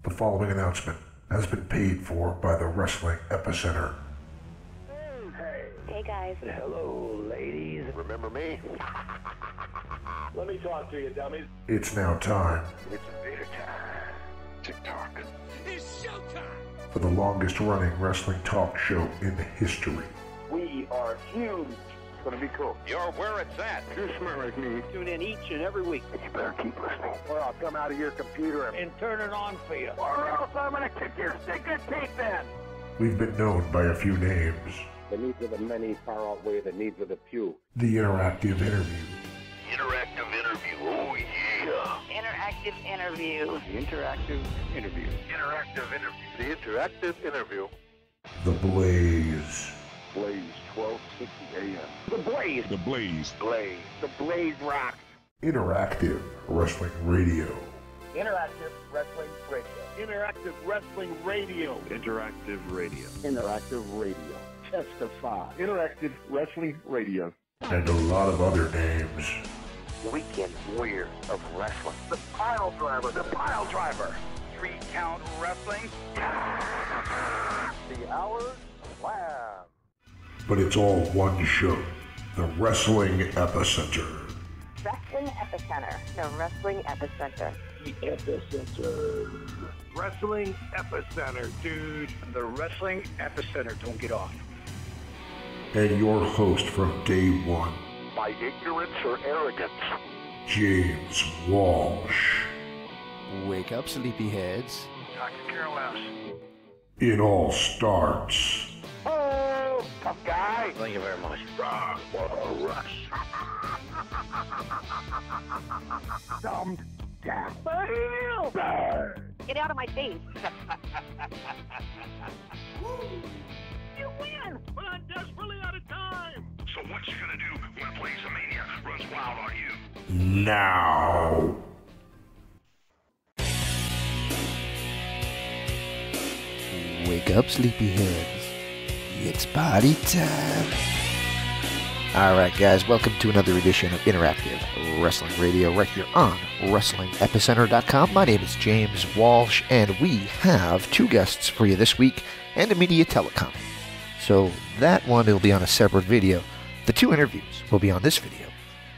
The following announcement has been paid for by the Wrestling Epicenter. Hey guys. Hello, ladies. Remember me? Let me talk to you, dummies. It's now time. It's theater time. TikTok. It's showtime! For the longest running wrestling talk show in history. We are huge. It's gonna be cool. You're where it's at. You're smart like me. Tune in each and every week. You better keep listening, or I'll come out of your computer And turn it on for you. or else I'm gonna kick your stinking teeth in. We've been known by a few names. The needs of the many far outweigh the needs of the few. The interactive interview. Interactive interview. Oh, yeah. Interactive interview. The interactive interview. Interactive interview. The interactive interview. The Blaze. Blaze 1260 AM. The Blaze. The Blaze. Blaze. The Blaze rocks. Interactive Wrestling Radio. Interactive Wrestling Radio. Interactive Wrestling Radio. Interactive radio. Interactive Radio. Testify. Interactive Wrestling Radio. And a lot of other names. Weekend Warriors of Wrestling. The Pile Driver. The Pile Driver. 3-count wrestling. The Hour Slam. But it's all one show. The Wrestling Epicenter. Wrestling Epicenter. The Wrestling Epicenter. The Epicenter. Wrestling Epicenter, dude. The Wrestling Epicenter. Don't get off. And your host from day one, By ignorance or arrogance. James Walsh. Wake up, sleepyheads. I could care less. It all starts Oh, tough guy. Thank you very much. What a rush. Dumbed down. Get out of my face. You win! But I'm desperately out of time! So what you gonna do when Blaze of Mania runs wild on you? now. Wake up, sleepyheads. It's party time. Alright, guys, welcome to another edition of Interactive Wrestling Radio right here on WrestlingEpicenter.com. My name is James Walsh, and we have two guests for you this week and a media telecom. So that one will be on a separate video. The two interviews will be on this video.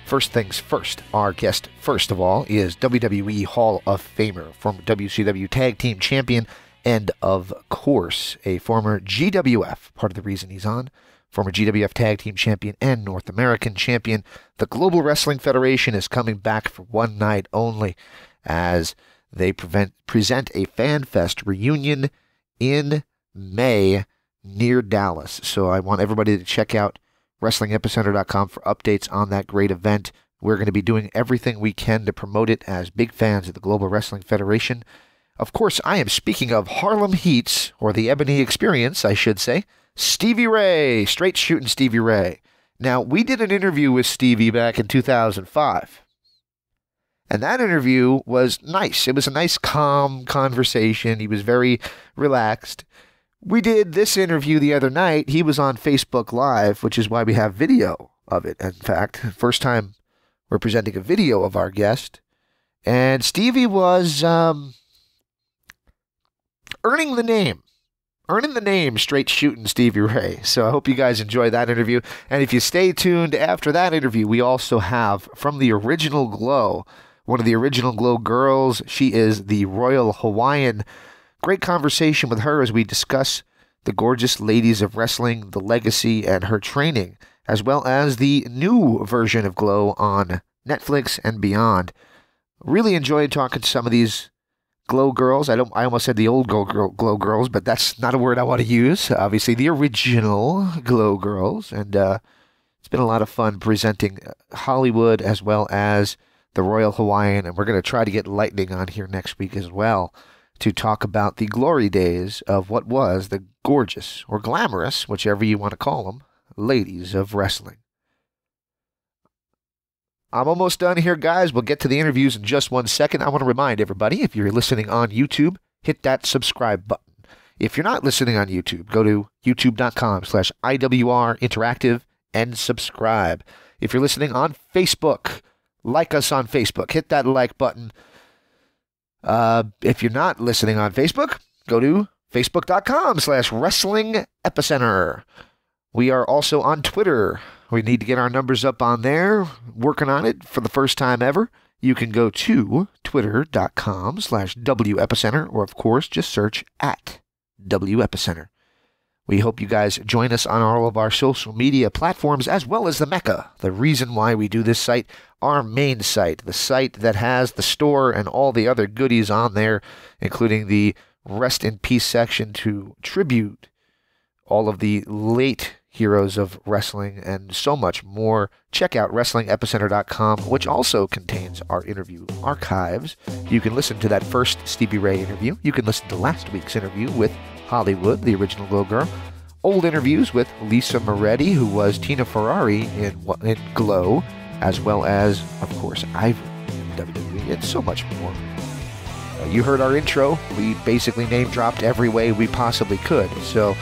First things first, our guest, first of all, is WWE Hall of Famer, former WCW Tag Team Champion, and of course, a former GWF, part of the reason he's on, former GWF Tag Team Champion and North American Champion. The Global Wrestling Federation is coming back for one night only as they present a Fan Fest reunion in May near Dallas. So I want everybody to check out WrestlingEpicenter.com for updates on that great event. We're going to be doing everything we can to promote it as big fans of the Global Wrestling Federation. Of course, I am speaking of Harlem Heat's, or the Ebony Experience, I should say, Stevie Ray, straight shooting Stevie Ray. Now, we did an interview with Stevie back in 2005. And that interview was nice. It was a nice, calm conversation. He was very relaxed. We did this interview the other night. He was on Facebook Live, which is why we have video of it. In fact, first time we're presenting a video of our guest. And Stevie was earning the name straight shooting Stevie Ray. So I hope you guys enjoy that interview. And if you stay tuned after that interview, we also have from the original Glow, one of the original Glow girls. She is the Royal Hawaiian. Great conversation with her as we discuss the gorgeous ladies of wrestling, the legacy, and her training, as well as the new version of Glow on Netflix and beyond. Really enjoyed talking to some of these Glow girls. I almost said the old Glow girls, but that's not a word I want to use. Obviously, the original Glow girls. And it's been a lot of fun presenting Hollywood as well as the Royal Hawaiian. And we're going to try to get Lightning on here next week as well to talk about the glory days of what was the gorgeous or glamorous, whichever you want to call them, ladies of wrestling. I'm almost done here, guys. We'll get to the interviews in just 1 second. I want to remind everybody, if you're listening on YouTube, hit that subscribe button. If you're not listening on YouTube, go to youtube.com/IWR Interactive and subscribe. If you're listening on Facebook, like us on Facebook. Hit that like button. If you're not listening on Facebook, go to facebook.com/Wrestling Epicenter. We are also on Twitter. We need to get our numbers up on there. Working on it for the first time ever. You can go to twitter.com/WEpicenter, or of course, just search at WEpicenter. We hope you guys join us on all of our social media platforms, as well as the Mecca, the reason why we do this site, our main site, the site that has the store and all the other goodies on there, including the Rest in Peace section to tribute all of the late heroes of wrestling and so much more. Check out WrestlingEpicenter.com, which also contains our interview archives. You can listen to that first Stevie Ray interview. You can listen to last week's interview with Hollywood, the original Go Girl. Old interviews with Lisa Moretti, who was Tina Ferrari in Glow, as well as, of course, Ivory in WWE, and so much more. You heard our intro. We basically name-dropped every way we possibly could. So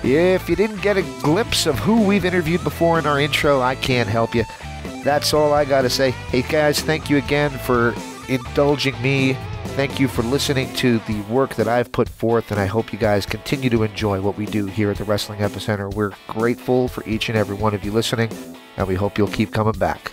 if you didn't get a glimpse of who we've interviewed before in our intro, I can't help you. That's all I got to say. Hey, guys, thank you again for indulging me. Thank you for listening to the work that I've put forth, and I hope you guys continue to enjoy what we do here at the Wrestling Epicenter. We're grateful for each and every one of you listening, and we hope you'll keep coming back.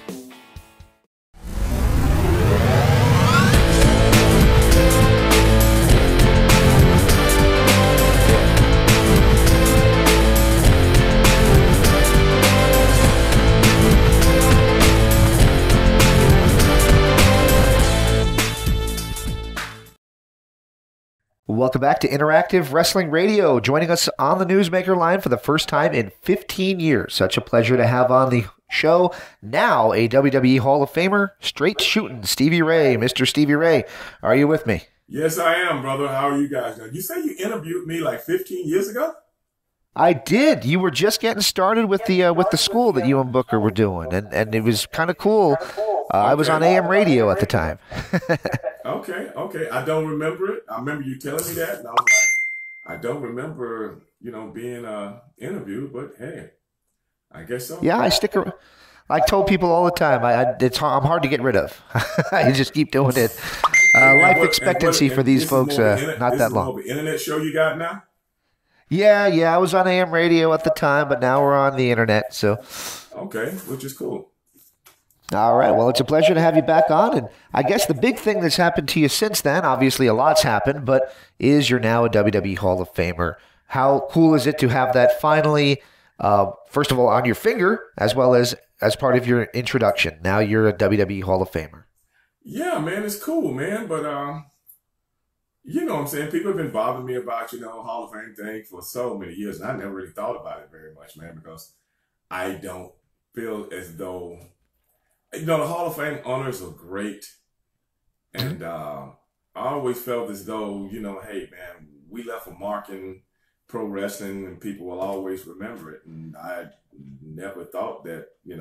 Welcome back to Interactive Wrestling Radio. Joining us on the Newsmaker line for the first time in 15 years. Such a pleasure to have on the show now a WWE Hall of Famer, straight shooting Stevie Ray. Mr. Stevie Ray, are you with me? Yes, I am, brother. How are you guys doing? You say you interviewed me like 15 years ago? I did. You were just getting started with the school that you and Booker were doing, and it was kind of cool. I was on AM radio at the time. Okay. I don't remember it. I remember you telling me that, and I was like, I don't remember, being interviewed, but hey, I guess so. Yeah, I stick around. I told people all the time, I'm hard to get rid of. I just keep doing it. Life expectancy for these folks, not that long. This is the internet show you got now? Yeah, I was on AM radio at the time, but now we're on the internet, so. Okay, which is cool. All right, well, it's a pleasure to have you back on, and I guess the big thing that's happened to you since then, obviously a lot's happened, but is you're now a WWE Hall of Famer. How cool is it to have that finally, first of all, on your finger, as well as part of your introduction? Now you're a WWE Hall of Famer. Yeah, man, it's cool, man, but you know what I'm saying? People have been bothering me about, Hall of Fame thing for so many years, and I never really thought about it very much, man, because I don't feel as though, the Hall of Fame honors are great, and I always felt as though, hey, man, we left a mark in pro wrestling, and people will always remember it, and I never thought that, it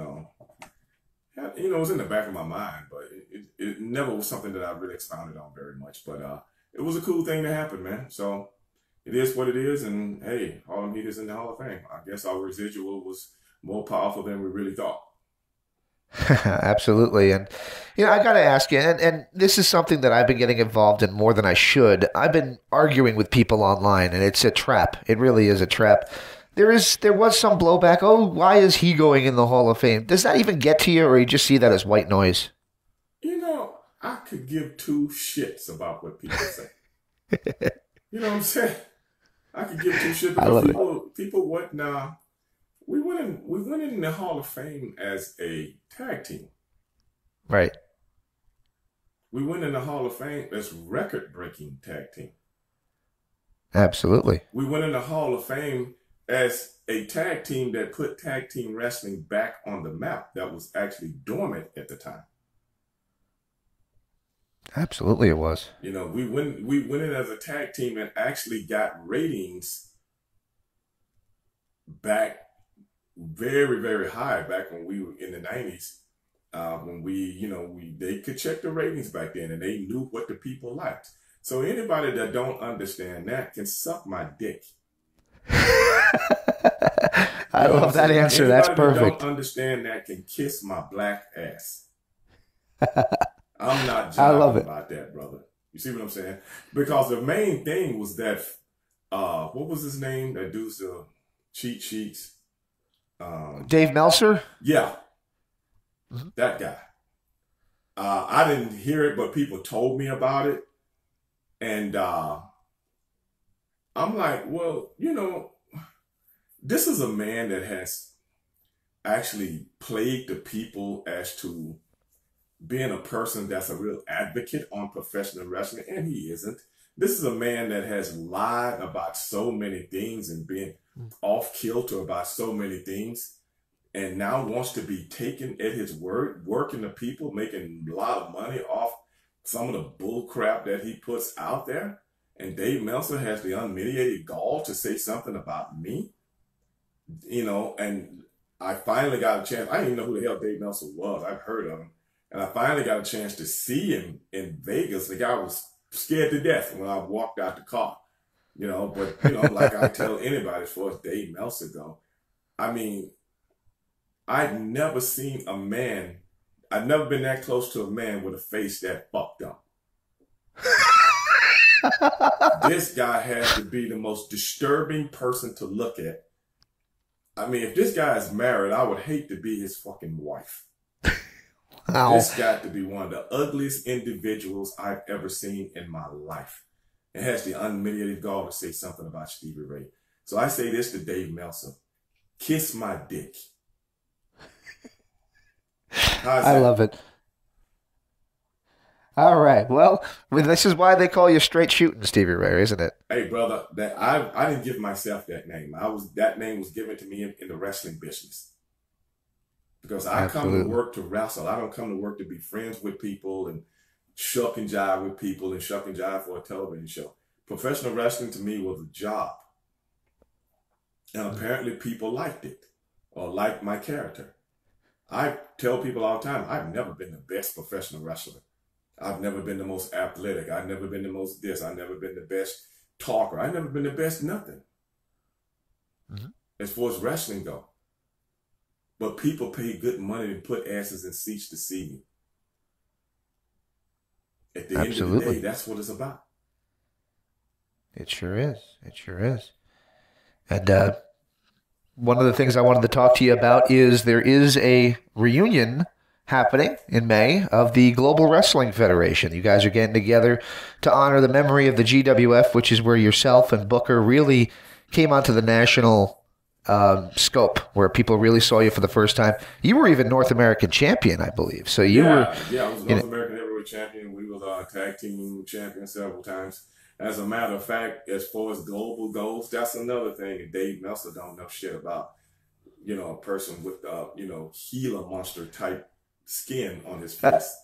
was in the back of my mind, but it never was something that I really expounded on very much, but it was a cool thing to happen, man. So it is what it is. And hey, Harlem Heat is in the Hall of Fame. I guess our residual was more powerful than we really thought. Absolutely. And, I got to ask you, and this is something that I've been getting involved in more than I should. I've been arguing with people online, and it's a trap. It really is a trap. There was some blowback. Oh, why is he going in the Hall of Fame? Does that even get to you, or you just see that as white noise? I could give two shits about what people say. You know what I'm saying? I could give two shits because people wouldn't. We went in the Hall of Fame as a tag team. Right. We went in the Hall of Fame as record-breaking tag team. Absolutely. We went in the Hall of Fame as a tag team that put tag team wrestling back on the map that was actually dormant at the time. Absolutely it was. We went in as a tag team and actually got ratings back very, very high back when we were in the 90s. When they could check the ratings back then and they knew what the people liked. So anybody that don't understand that can suck my dick. I love that answer. That's perfect. That don't understand that can kiss my black ass. I'm not jiving about that, brother. You see what I'm saying? Because the main thing was that, what was his name? That dude's the cheat sheets. Dave Meltzer? Yeah. That guy. I didn't hear it, but people told me about it. And I'm like, well, you know, this is a man that has actually plagued the people as to being a person that's a real advocate on professional wrestling, and he isn't. This is a man that has lied about so many things and been off kilter about so many things, and now wants to be taken at his word, working the people, making a lot of money off some of the bull crap that he puts out there. And Dave Meltzer has the unmitigated gall to say something about me, you know, and I finally got a chance. I didn't even know who the hell Dave Meltzer was. I've heard of him. And I finally got a chance to see him in Vegas. The guy was scared to death when I walked out the car, you know, but, you know, like I tell anybody as far as Dave Meltzer go, I mean, I've never seen a man, I've never been that close to a man with a face that fucked up. This guy has to be the most disturbing person to look at. I mean, if this guy is married, I would hate to be his fucking wife. Wow. This got to be one of the ugliest individuals I've ever seen in my life. It has the unmitigated gall to say something about Stevie Ray. So I say this to Dave Meltzer. Kiss my dick. I love it. All right. Well, this is why they call you straight shooting, Stevie Ray, isn't it? Hey, brother, that I didn't give myself that name. That name was given to me in the wrestling business. Because I come to work to wrestle. I don't come to work to be friends with people and shuck and jive with people and shuck and jive for a television show. Professional wrestling to me was a job. And apparently people liked it or liked my character. I tell people all the time, I've never been the best professional wrestler. I've never been the most athletic. I've never been the most this. I've never been the best talker. I've never been the best nothing. As far as wrestling go. But people pay good money to put asses in seats to see me. At the end of the day, that's what it's about. It sure is. It sure is. And one of the things I wanted to talk to you about is there is a reunion happening in May of the Global Wrestling Federation. You guys are getting together to honor the memory of the GWF, which is where yourself and Booker really came onto the national scope, where people really saw you for the first time. You were even North American champion, I believe. So you were. Yeah, I was North American heavyweight champion. We were tag team champion several times. As a matter of fact, as far as global goes, that's another thing that Dave Meltzer don't know shit about. You know, a person with you know, Gila monster type skin on his face.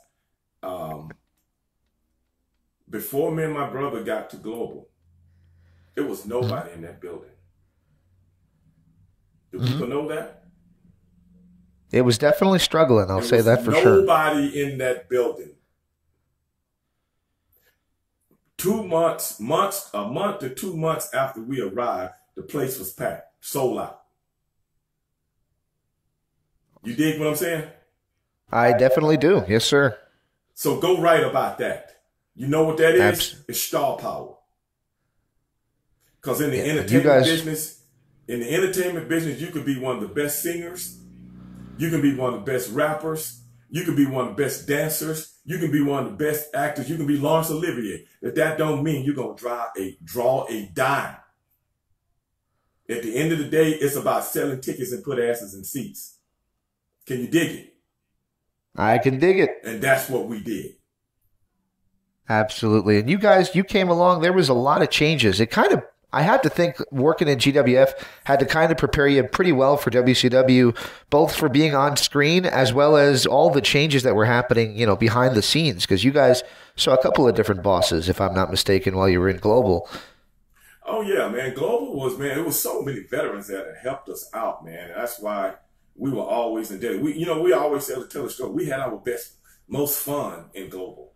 Before me and my brother got to global, there was nobody in that building. Do people know that? It was definitely struggling, I'll say that for sure. Nobody in that building. 2 months, a month to 2 months after we arrived, the place was packed, sold out. You dig what I'm saying? I definitely do. Yes, sir. So go right about that. You know what that is? It's star power. Because in the entertainment business, you could be one of the best singers. You can be one of the best rappers. You can be one of the best dancers. You can be one of the best actors. You can be Laurence Olivier. That don't mean you're going to draw a dime. At the end of the day, it's about selling tickets and put asses in seats. Can you dig it? I can dig it. And that's what we did. Absolutely. And you guys, you came along, there was a lot of changes. I had to think working in GWF had to kind of prepare you pretty well for WCW, both for being on screen as well as all the changes that were happening, you know, behind the scenes. Because you guys saw a couple of different bosses, if I'm not mistaken, while you were in Global. Oh, yeah, man. Global was, man, it was so many veterans that helped us out, man. That's why we were always indebted. We always tell the story. We had our most fun in Global.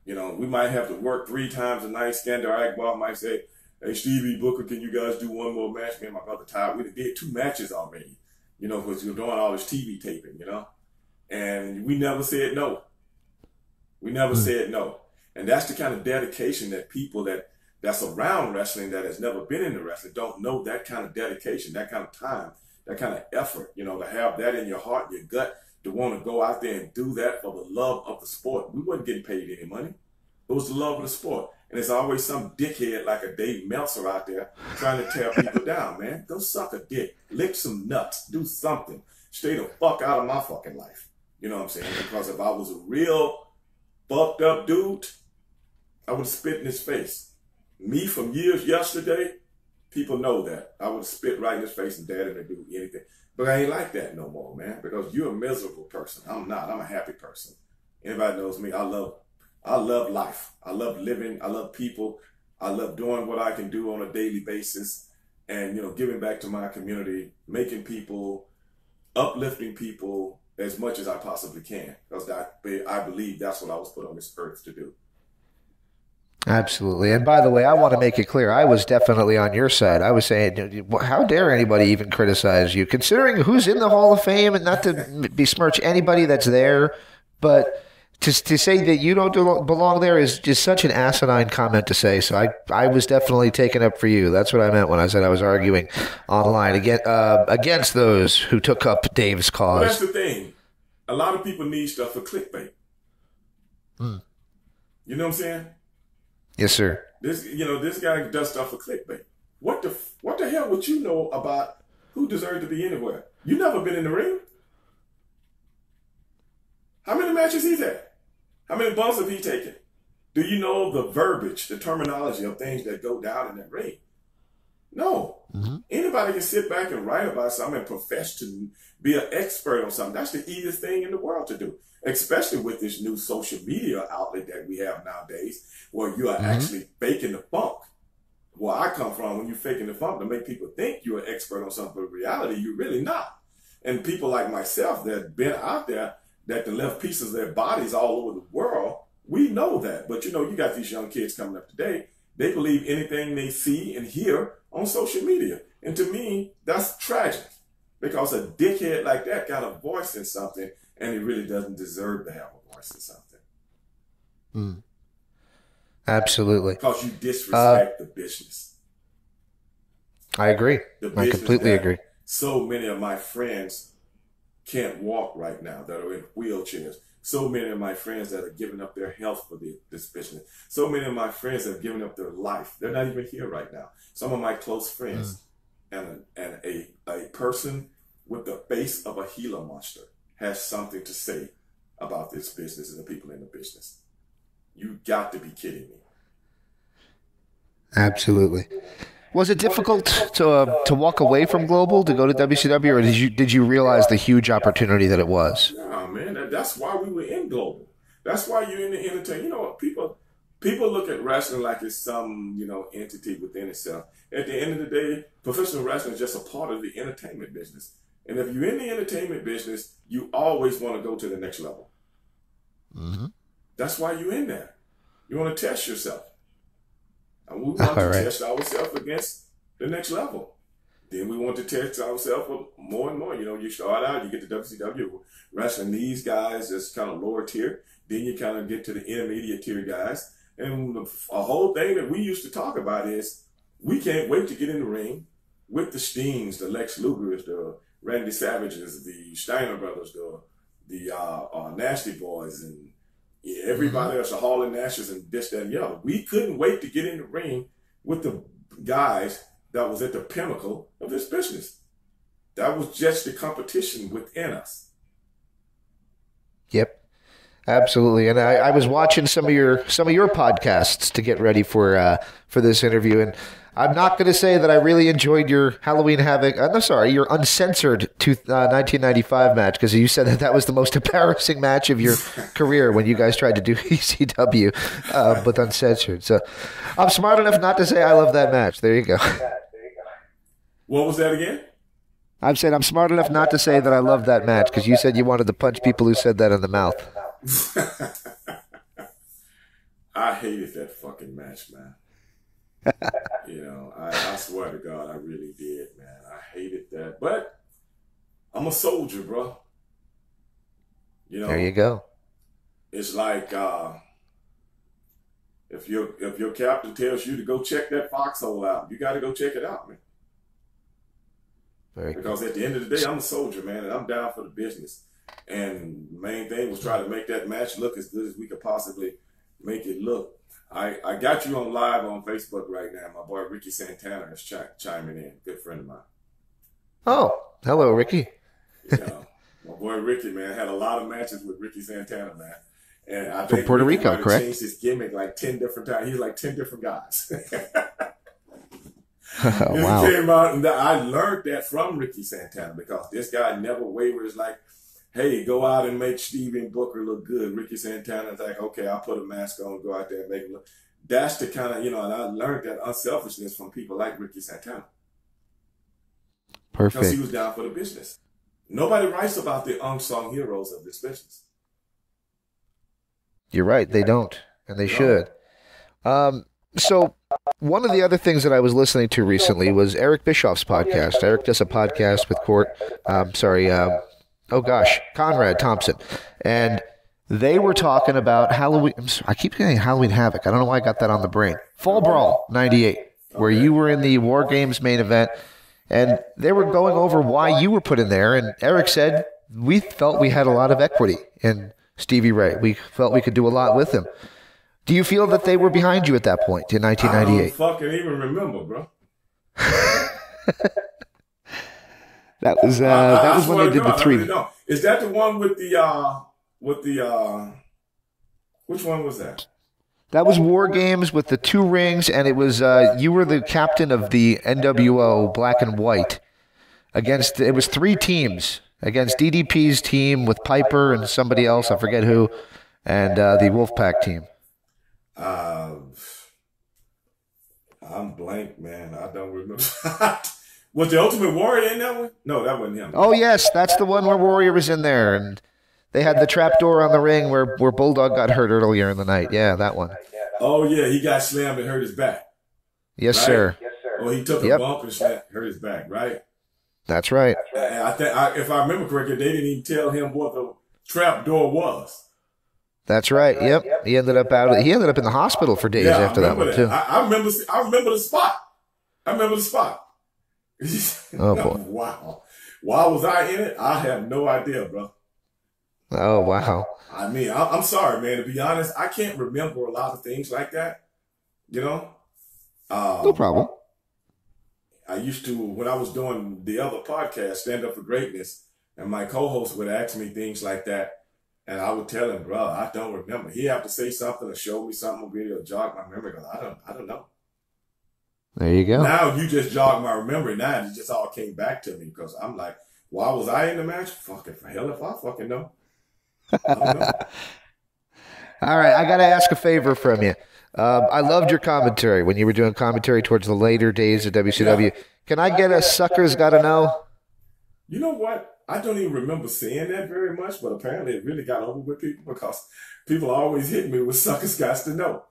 You know, we might have to work 3 times a night. Skander Akbar might say, hey, Stevie, Booker, can you guys do one more match? Me and my brother Ty, we did 2 matches already, you know, because you're doing all this TV taping, you know. And we never said no. We never said no. And that's the kind of dedication that people that's around wrestling that has never been into wrestling don't know that kind of dedication, that kind of time, that kind of effort, you know, to have that in your heart, your gut, to want to go out there and do that for the love of the sport. We wasn't getting paid any money. It was the love of the sport. And there's always some dickhead like a Dave Meltzer out there trying to tear people down, man. Go suck a dick. Lick some nuts. Do something. Stay the fuck out of my fucking life. You know what I'm saying? Because if I was a real fucked up dude, I would have spit in his face. Me from years yesterday, people know that. I would spit right in his face and dare him to do anything. But I ain't like that no more, man, because you're a miserable person. I'm not. I'm a happy person. Anybody knows me. I love life. I love living. I love people. I love doing what I can do on a daily basis and, you know, giving back to my community, making people, uplifting people as much as I possibly can, because I believe that's what I was put on this earth to do. Absolutely. And by the way, I want to make it clear, I was definitely on your side. I was saying, how dare anybody even criticize you, considering who's in the Hall of Fame, and not to besmirch anybody that's there, but to say that you don't belong there is just such an asinine comment to say. So I was definitely taking up for you. That's what I meant when I said I was arguing online against those who took up Dave's cause. Well, that's the thing. A lot of people need stuff for clickbait. You know what I'm saying? Yes, sir. This guy does stuff for clickbait. What the hell would you know about who deserved to be anywhere? You never been in the ring. How many matches he's had? How many bumps have he taken? Do you know the verbiage, the terminology of things that go down in that ring? No. Mm-hmm. Anybody can sit back and write about something and profess to be an expert on something. That's the easiest thing in the world to do, especially with this new social media outlet that we have nowadays, where you are actually faking the funk. Where I come from, when you're faking the funk to make people think you're an expert on something, but in reality, you're really not. And people like myself that have been out there, that can left pieces of their bodies all over the world, we know that. But, you know, you got these young kids coming up today, they believe anything they see and hear on social media. And to me, that's tragic, because a dickhead like that got a voice in something, and he really doesn't deserve to have a voice in something. Absolutely. Because you disrespect the business. I agree. I completely agree. So many of my friends can't walk right now, that are in wheelchairs. So many of my friends that are giving up their health for this business. So many of my friends have given up their life. They're not even here right now. Some of my close friends and a person with the face of a Gila monster has something to say about this business and the people in the business. You got to be kidding me. Absolutely. Was it difficult to walk away from Global to go to WCW, or did you realize the huge opportunity that it was? No, man, that's why we were in Global. That's why you're in the entertainment. You know what, people look at wrestling like it's some, you know, entity within itself. At the end of the day, professional wrestling is just a part of the entertainment business. And if you're in the entertainment business, you always want to go to the next level. Mm-hmm. That's why you're in there. You want to test yourself. And we want to test ourselves against the next level. Then we want to test ourselves more and more. You know, you start out, you get to WCW, wrestling these guys that's kind of lower tier. Then you kind of get to the intermediate tier guys. And a whole thing that we used to talk about is we can't wait to get in the ring with the Steens, the Lex Lugers, the Randy Savages, the Steiner Brothers, the Nasty Boys, and everybody else, the Hall and Nashes, and this, that, and the other. We couldn't wait to get in the ring with the guys that was at the pinnacle of this business. That was just the competition within us. Yep, absolutely. And I was watching some of your podcasts to get ready for this interview, and I'm not going to say that I really enjoyed your Halloween Havoc. Your Uncensored 1995 match, because you said that was the most embarrassing match of your career when you guys tried to do ECW with Uncensored. So I'm smart enough not to say I love that match. There you go. What was that again? I'm saying I'm smart enough not to say that I love that match, because you said you wanted to punch people who said that in the mouth. I hated that fucking match, man. You know, I swear to God, I really did, man. I hated that. But I'm a soldier, bro. You know, there you go. It's like If your captain tells you to go check that Foxhole out, you got to go check it out, man. Because at the end of the day, I'm a soldier, man, and I'm down for the business. And the main thing was try to make that match look as good as we could possibly make it look. I got you on live on Facebook right now. My boy Ricky Santana is chiming in. Good friend of mine. Oh, hello, Ricky. Yeah, my boy Ricky, man, had a lot of matches with Ricky Santana, man. And I think from Puerto Rico, correct? Changed his gimmick like 10 different times. He's like 10 different guys. Wow. He came out, and I learned that from Ricky Santana because this guy never wavers. Like, hey, go out and make Stevie and Booker look good. Ricky Santana's like, okay, I'll put a mask on, go out there and make him look. That's the kind of, and I learned that unselfishness from people like Ricky Santana. Perfect. Because he was down for the business. Nobody writes about the unsung heroes of this business. You're right. They don't, and they should. So one of the other things that I was listening to recently was Eric Bischoff's podcast. Eric does a podcast with Conrad Thompson. And they were talking about Halloween. I keep saying Halloween Havoc. I don't know why I got that on the brain. Fall Brawl 98, where you were in the War Games main event. And they were going over why you were put in there. And Eric said, we felt we had a lot of equity in Stevie Ray. We felt we could do a lot with him. Do you feel that they were behind you at that point in 1998? I don't fucking even remember, bro. That was when they did the 3. Really don't. Is that the one with the which one was that? That was War Games with the 2 rings, and it was you were the captain of the NWO Black and White. It was 3 teams against DDP's team with Piper and somebody else, I forget who, and the Wolfpack team. I'm blank, man. I don't remember. Was the Ultimate Warrior in that one? No, that wasn't him. Oh, yes, that's the one where Warrior was in there, and they had the trapdoor on the ring where Bulldog got hurt earlier in the night. Yeah, that one. Oh, yeah, he got slammed and hurt his back. Yes, right? sir. Oh, he took a bump and hurt his back, right? That's right. And I think, if I remember correctly, they didn't even tell him what the trapdoor was. That's right. Yep. He ended up in the hospital for days after that one too. I remember the spot. Oh boy. Wow. Why was I in it? I have no idea, bro. Oh wow. I mean, I'm sorry, man. To be honest, I can't remember a lot of things like that. No problem. I used to, when I was doing the other podcast, Stand Up for Greatness, and my co-host would ask me things like that. And I would tell him, bro, I don't remember. He'd have to say something or show me something, video, jog my memory. Because I don't know. There you go. Now you just jogged my memory. Now it just all came back to me because I'm like, why was I in the match? Fucking for hell if I fucking know. I don't know. All right, I got to ask a favor from you. I loved your commentary when you were doing commentary towards the later days of WCW. Yeah. Can I get a Sucker's Gotta Know? You know what? I don't even remember saying that very much, but apparently it really got over with people because people always hit me with Sucker's Gots to Know.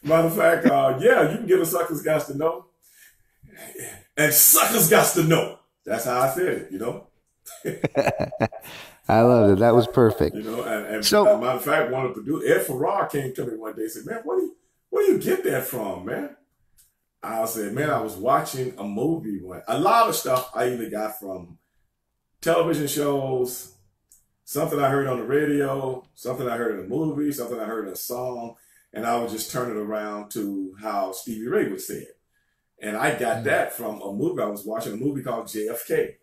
Matter of fact, yeah, you can get a Sucker's Gots to Know. And Sucker's Gots to Know. That's how I said it, I loved it. That was perfect. And so, matter of fact, one of the producers, Ed Farrar, came to me one day and said, man, where do you get that from, man? I said, man, I was watching a movie. A lot of stuff I either got from television shows, something I heard on the radio, something I heard in a movie, something I heard in a song, and I would just turn it around to how Stevie Ray would say it. And I got that from a movie. I was watching a movie called JFK.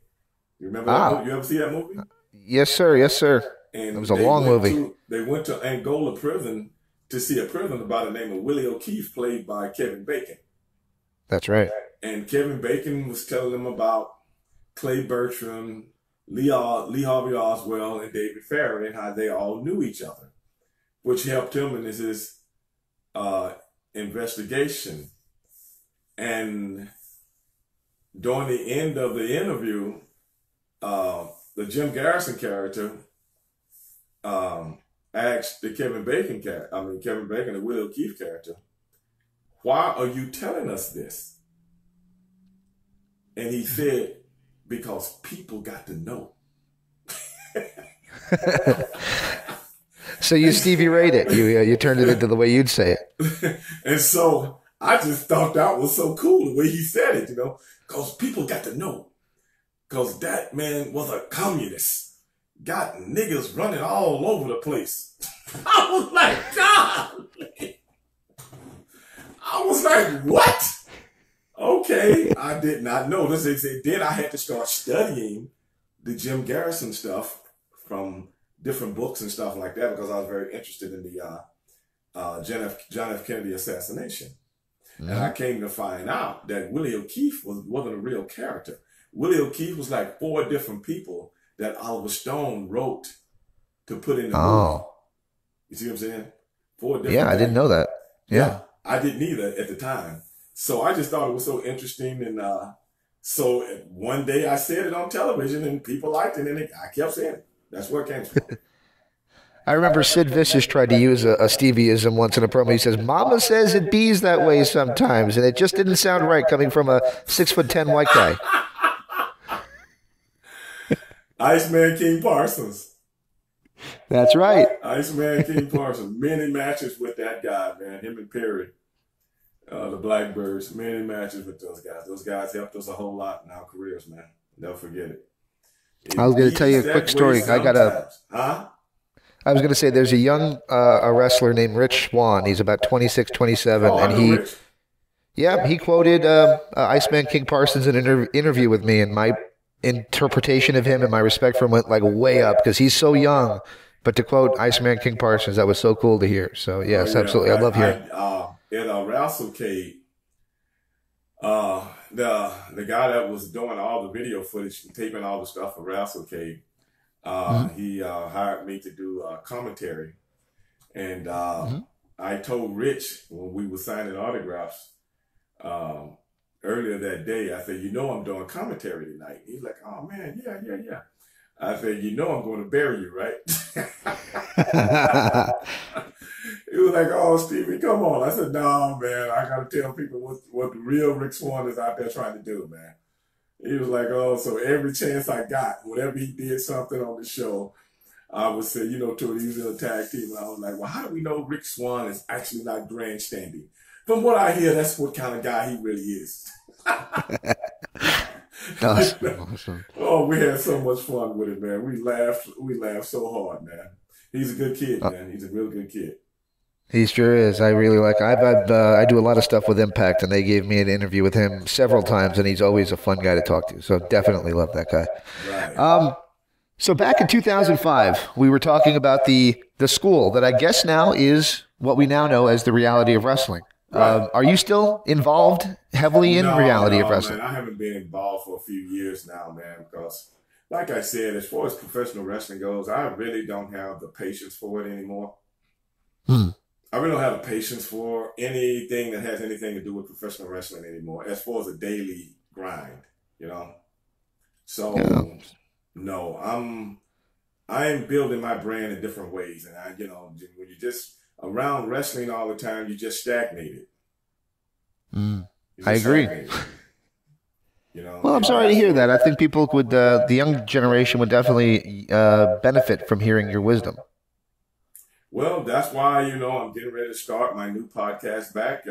You remember that movie? You ever see that movie? Yes, sir. Yes, sir. And it was a long movie. They went to Angola prison to see a prisoner by the name of Willie O'Keefe, played by Kevin Bacon. That's right. And Kevin Bacon was telling them about Clay Bertram, Lee Harvey Oswald, and David Farron, and how they all knew each other, which helped him in his investigation. And during the end of the interview, the Jim Garrison character asked the Kevin Bacon, the Willie O'Keefe character, why are you telling us this? And he said, because people got to know. So you Stevie Ray'd it. You turned it into the way you'd say it. And so I just thought that was so cool the way he said it, because people got to know. Because that man was a communist. Got niggas running all over the place. I was like, God. I was like, what? Okay, I did not know this. They said, then I had to start studying the Jim Garrison stuff from different books and stuff like that, because I was very interested in the John F. Kennedy assassination. Mm-hmm. And I came to find out that Willie O'Keefe wasn't a real character. Willie O'Keefe was like 4 different people that Oliver Stone wrote to put in the movie. You see what I'm saying? 4 different Yeah, I didn't know that. Yeah. I didn't either at the time. So I just thought it was so interesting. And so one day I said it on television and people liked it, and I kept saying it. That's where it came from. I remember Sid Vicious tried to use a Stevieism once in a promo. He says, "Mama says it bees that way sometimes," and it just didn't sound right coming from a 6'10" white guy. Iceman King Parsons. That's right. Iceman King Parsons. Many matches with that guy, man. Him and Perry, the Blackbirds. Many matches with those guys. Those guys helped us a whole lot in our careers, man. Never forget it. I was going to tell you a quick story. I was going to say there's a young a wrestler named Rich Swann. He's about 26, 27, and he quoted Iceman King Parsons in an interview with me, and my interpretation of him and my respect for him went like way up because he's so young. But to quote Iceman King Parsons, that was so cool to hear. So yes, absolutely, I love hearing. In a Wrestlecade, the guy that was doing all the video footage and taping all the stuff for Wrestlecade, he hired me to do commentary, and I told Rich when we were signing autographs earlier that day, I said, I'm doing commentary tonight. He's like, oh man, yeah. I said, I'm going to bury you, right? He was like, oh, Stevie, come on. I said, no, man, I got to tell people what the real Rick Swann is out there trying to do, man. He was like, oh, so every chance I got, whenever he did something on the show, I would say, to use a tag team. And I was like, well, how do we know Rick Swann is actually not grandstanding? From what I hear, that's what kind of guy he really is. Awesome. Oh, we had so much fun with it, man. We laughed so hard, man. He's a good kid, man. He's a real good kid. He sure is. I really like. I do a lot of stuff with Impact, and they gave me an interview with him several times, and he's always a fun guy to talk to. So definitely love that guy. Right. So back in 2005, we were talking about the school that I guess now is what we now know as the Reality of Wrestling. Right. Are you still involved heavily in Reality of Wrestling? Man, I haven't been involved for a few years now, man, because like I said, as far as professional wrestling goes, I really don't have the patience for it anymore. I really don't have the patience for anything that has anything to do with professional wrestling anymore, as far as a daily grind, So, no, I am building my brand in different ways. And when you just around wrestling all the time, you just stagnated. I agree. Well, I'm sorry to hear that. I think people would, the young generation would definitely benefit from hearing your wisdom. Well, that's why, I'm getting ready to start my new podcast back.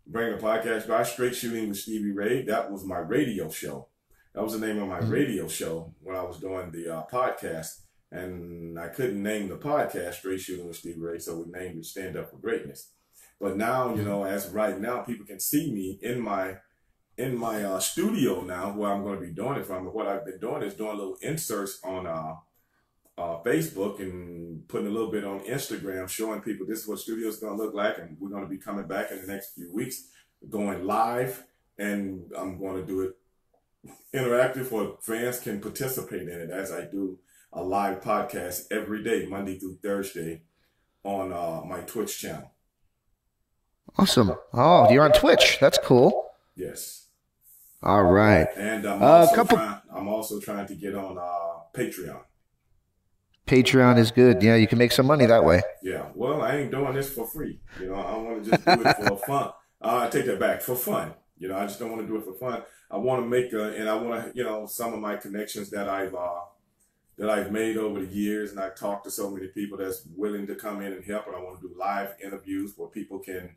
Bring a podcast back, Straight Shooting with Stevie Ray. That was my radio show. That was the name of my radio show when I was doing the podcast. And I couldn't name the podcast Straight Shooting with Stevie Ray, so we named it Stand Up for Greatness. But now, as of right now, people can see me in my studio now, where I'm going to be doing it from. And what I've been doing is doing little inserts on Facebook and putting a little bit on Instagram, showing people this is what studio is going to look like. And we're going to be coming back in the next few weeks, going live. And I'm going to do it interactive where fans can participate in it as I do a live podcast every day, Monday through Thursday on my Twitch channel. Awesome. Oh, you're on Twitch. That's cool. Yes. All right. And I'm also trying to get on Patreon. Patreon is good. Yeah, you can make some money that way. Yeah. Well, I ain't doing this for free. I want to just do it for fun. I take that back, for fun. I just don't want to do it for fun. I want to make and I want to, some of my connections that I've that I've made over the years, and I've talked to so many people that's willing to come in and help. And I want to do live interviews where people can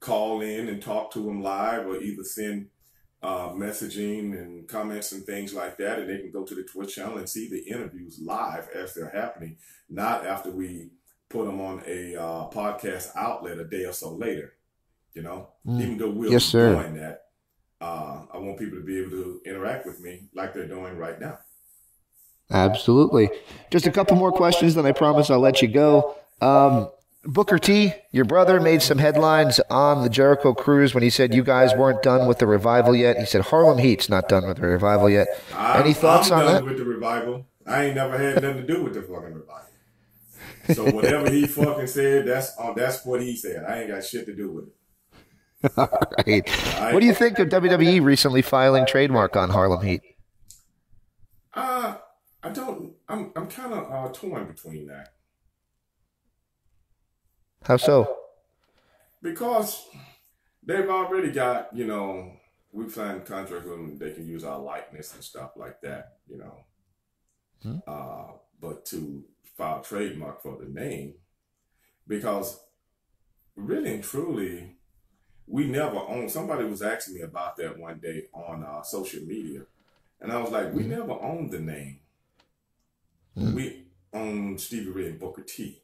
call in and talk to them live, or either send messaging and comments and things like that, and they can go to the Twitch channel and see the interviews live as they're happening, not after we put them on a podcast outlet a day or so later. You know, even though we're doing that, I want people to be able to interact with me like they're doing right now. Absolutely. Just a couple more questions, then I promise I'll let you go. Booker T, your brother, made some headlines on the Jericho Cruise when he said you guys weren't done with the revival yet. He said Harlem Heat's not done with the revival yet. Any thoughts on that? I'm done with the revival. I ain't never had nothing to do with the fucking revival. So whatever he fucking said, that's what he said. I ain't got shit to do with it. All right. What do you think of WWE recently filing trademark on Harlem Heat? I'm kind of torn between that. How so? Because they've already got, we've signed contracts with them, they can use our likeness and stuff like that, But to file trademark for the name, because really and truly, we never owned. Somebody was asking me about that one day on social media, and I was like, we never owned the name. We owned Stevie Ray and Booker T,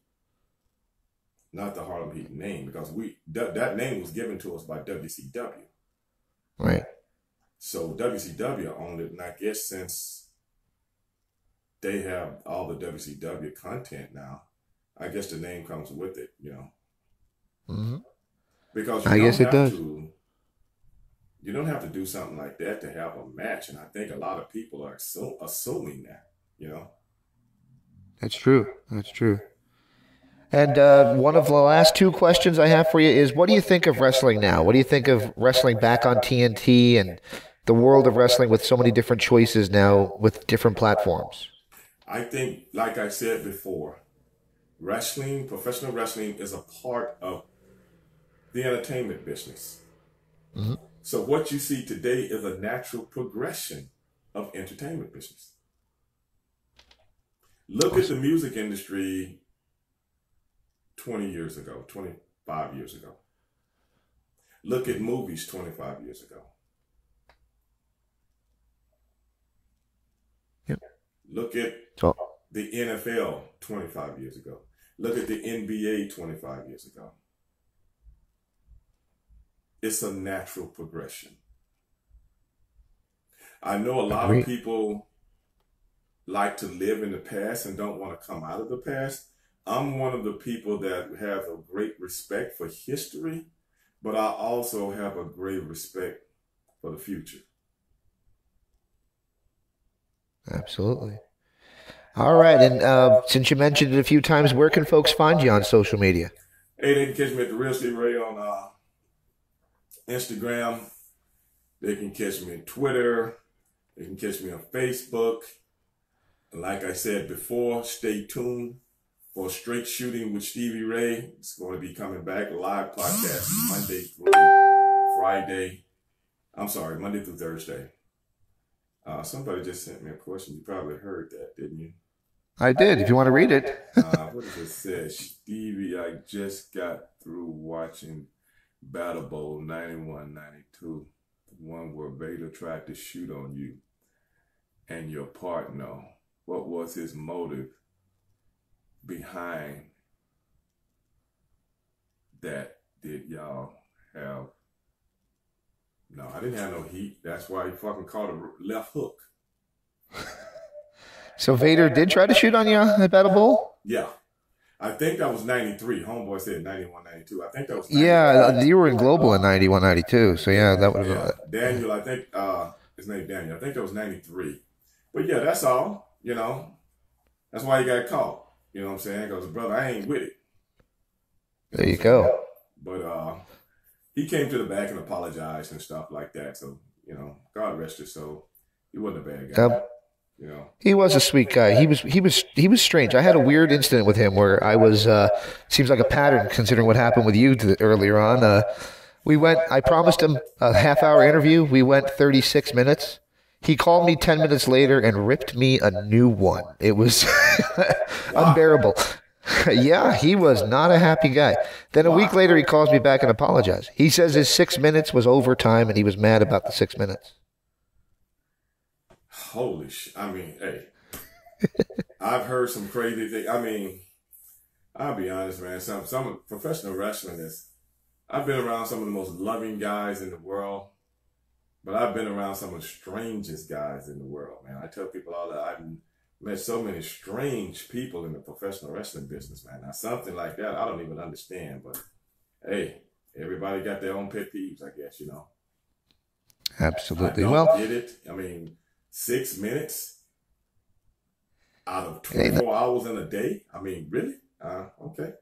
not the Harlem Heat name, because that name was given to us by WCW. Right. So WCW owned it, and I guess since they have all the WCW content now, I guess the name comes with it, Because I guess it does. You don't have to do something like that to have a match, and I think a lot of people are assuming that, That's true. That's true. And one of the last two questions I have for you is, what do you think of wrestling now? What do you think of wrestling back on TNT and the world of wrestling with so many different choices now with different platforms? I think, like I said before, professional wrestling is a part of the entertainment business. So what you see today is a natural progression of entertainment business. Look at the music industry 20 years ago, 25 years ago. Look at movies 25 years ago. Yep. Look at the NFL 25 years ago. Look at the NBA 25 years ago. It's a natural progression. I know a lot of people like to live in the past and don't want to come out of the past. I'm one of the people that have a great respect for history, but I also have a great respect for the future. Absolutely. All right. And since you mentioned it a few times, where can folks find you on social media? Hey, they can catch me at The Real Stevie Ray on Instagram. They can catch me on Twitter. They can catch me on Facebook. And like I said before, stay tuned for Straight Shooting with Stevie Ray. It's going to be coming back, live podcast Monday through Thursday. Somebody just sent me a question. You probably heard that, didn't you? I did, if you want to read it. What does it say? Stevie, I just got through watching Battle Bowl 91-92, the one where Vader tried to shoot on you and your partner. What was his motive behind that? Did y'all have... No, I didn't have no heat. That's why he fucking caught a left hook. So Vader did try to shoot on you at Battle Bowl? Yeah. I think that was 93. Homeboy said 91, 92. I think that was 93. Yeah, you were in Global in 91, 92. So yeah, that would have been... Daniel, I think, his name Daniel. I think that was 93. But yeah, that's all, That's why he got caught. You know what I'm saying? Because, brother, I ain't with it. There you go. But he came to the back and apologized and stuff like that. So, God rest his soul. He wasn't a bad guy. He was a sweet guy. He was strange. I had a weird incident with him where I was seems like a pattern considering what happened with you earlier on. I promised him a half-hour interview. We went 36 minutes. He called me 10 minutes later and ripped me a new one. It was unbearable. Yeah, he was not a happy guy. Then a week later, he calls me back and apologizes. He says his 6 minutes was overtime and he was mad about the 6 minutes. Holy shit. I mean, hey, I've heard some crazy things. I mean, I'll be honest, man. Some professional wrestling is, I've been around some of the most loving guys in the world, but I've been around some of the strangest guys in the world, man. I tell people all that. I've met so many strange people in the professional wrestling business, man. Now, something like that, I don't even understand, but hey, everybody got their own pet peeves, I guess, you know. Absolutely. I don't get it. I mean, 6 minutes out of 24 hours in a day? I mean, really? Okay.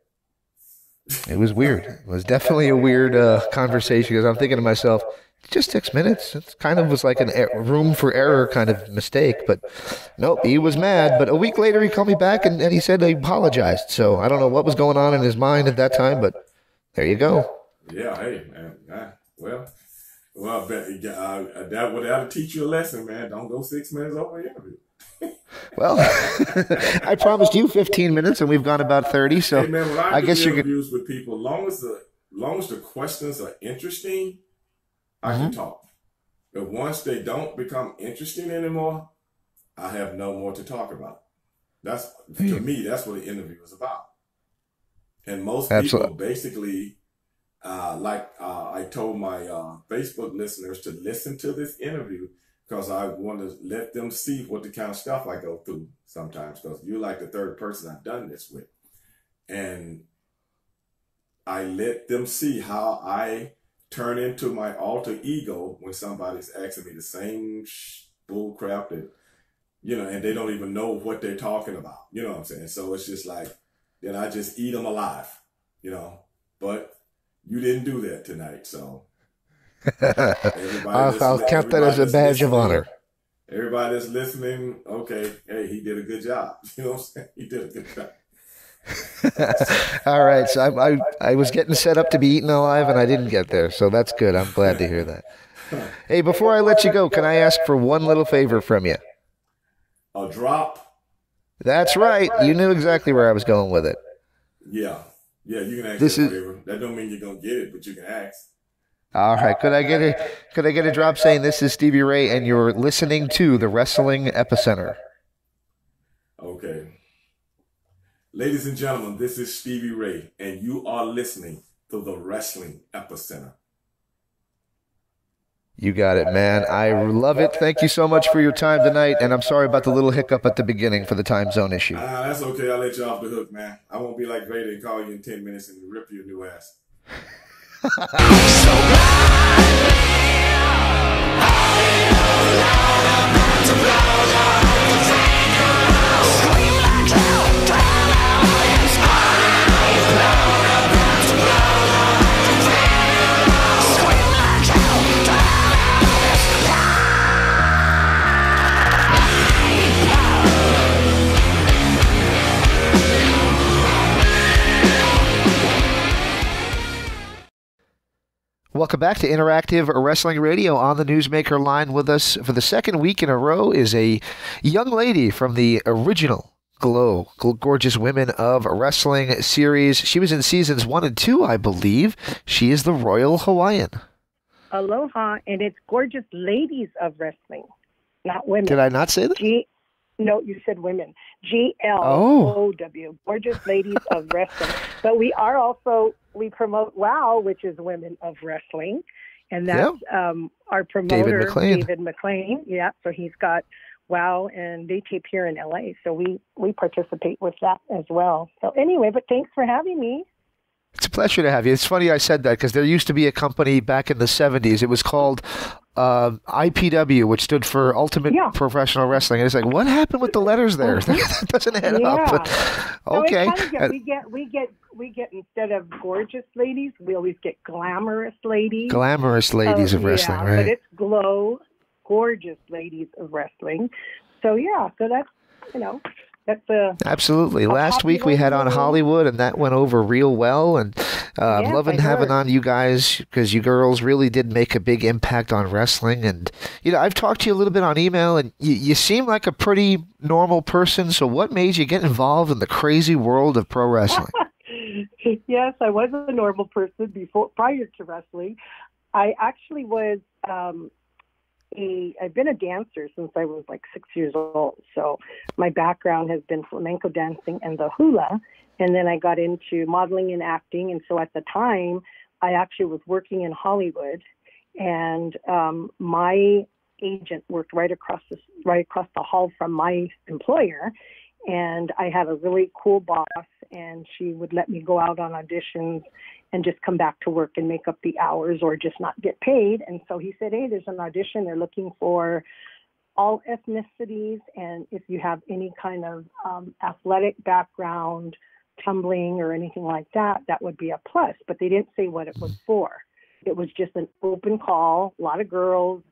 It was weird. It was definitely a weird conversation because I'm thinking to myself, just 6 minutes. It kind of was like a room for error kind of mistake. But nope, he was mad. But a week later, he called me back and he said he apologized. So I don't know what was going on in his mind at that time, but there you go. Yeah, hey, man. Well, that'll teach you a lesson, man. Don't go 6 minutes over the interview. Well, I promised you 15 minutes, and we've gone about 30. So hey, man, when I guess you could. Interviews with people, long as the questions are interesting, I can talk. But once they don't become interesting anymore, I have no more to talk about. To me, that's what the interview is about. And most people basically, I told my Facebook listeners to listen to this interview because I want to let them see what the kind of stuff I go through sometimes, because you're like the third person I've done this with. And I let them see how I turn into my alter ego when somebody's asking me the same bull crap that, you know, and they don't even know what they're talking about. You know what I'm saying? So it's just like, then I just eat them alive, you know. But you didn't do that tonight, so. I'll count that as a badge of honor. Everybody that's listening, okay, hey, he did a good job. You know what I'm saying? He did a good job. All right, so I was getting set up to be eaten alive, and I didn't get there, so that's good. I'm glad to hear that. Hey, before I let you go, can I ask for one little favor from you? A drop? That's right. You knew exactly where I was going with it. Yeah, you can ask a favor. That don't mean you're going to get it, but you can ask. All right. Could I get a drop saying this is Stevie Ray and you're listening to the Wrestling Epicenter? Okay. Ladies and gentlemen, this is Stevie Ray and you are listening to the Wrestling Epicenter. You got it, man. I love it. Thank you so much for your time tonight, and I'm sorry about the little hiccup at the beginning for the time zone issue. That's okay. I'll let you off the hook, man. I won't be like Vader and call you in 10 minutes and rip your new ass. Welcome back to Interactive Wrestling Radio. On the Newsmaker line with us for the second week in a row is a young lady from the original Gorgeous Women of Wrestling series. She was in seasons 1 and 2, I believe. She is the Royal Hawaiian. Aloha, and it's Gorgeous Ladies of Wrestling, not women. Did I not say that? No, you said women. GLOW, Gorgeous Ladies of Wrestling. But we are also, we promote WOW, which is Women of Wrestling. And that's our promoter, David McLean. Yeah, so he's got WOW, and they tape here in LA. So we participate with that as well. So anyway, but thanks for having me. It's a pleasure to have you. It's funny I said that because there used to be a company back in the 70s. It was called IPW, which stood for Ultimate Professional Wrestling. And it's like, what happened with the letters there? That doesn't add up. But, okay. So we get instead of gorgeous ladies, we always get glamorous ladies. Glamorous ladies of wrestling, right? But it's gorgeous ladies of wrestling. So so that's That's a absolutely. Last week we had on Hollywood, and that went over real well. And I'm loving having on you guys because you girls really did make a big impact on wrestling. And I've talked to you a little bit on email, and you seem like a pretty normal person. So what made you get involved in the crazy world of pro wrestling? Yes, I was a normal person prior to wrestling. I actually was. I've been a dancer since I was like 6 years old. So my background has been flamenco dancing and the hula. And then I got into modeling and acting. And so at the time, I actually was working in Hollywood, and my agent worked right across the hall from my employer. And I had a really cool boss, and she would let me go out on auditions and just come back to work and make up the hours or just not get paid. And so he said, hey, there's an audition. They're looking for all ethnicities. And if you have any kind of athletic background, tumbling or anything like that, that would be a plus. But they didn't say what it was for. It was just an open call, a lot of girls.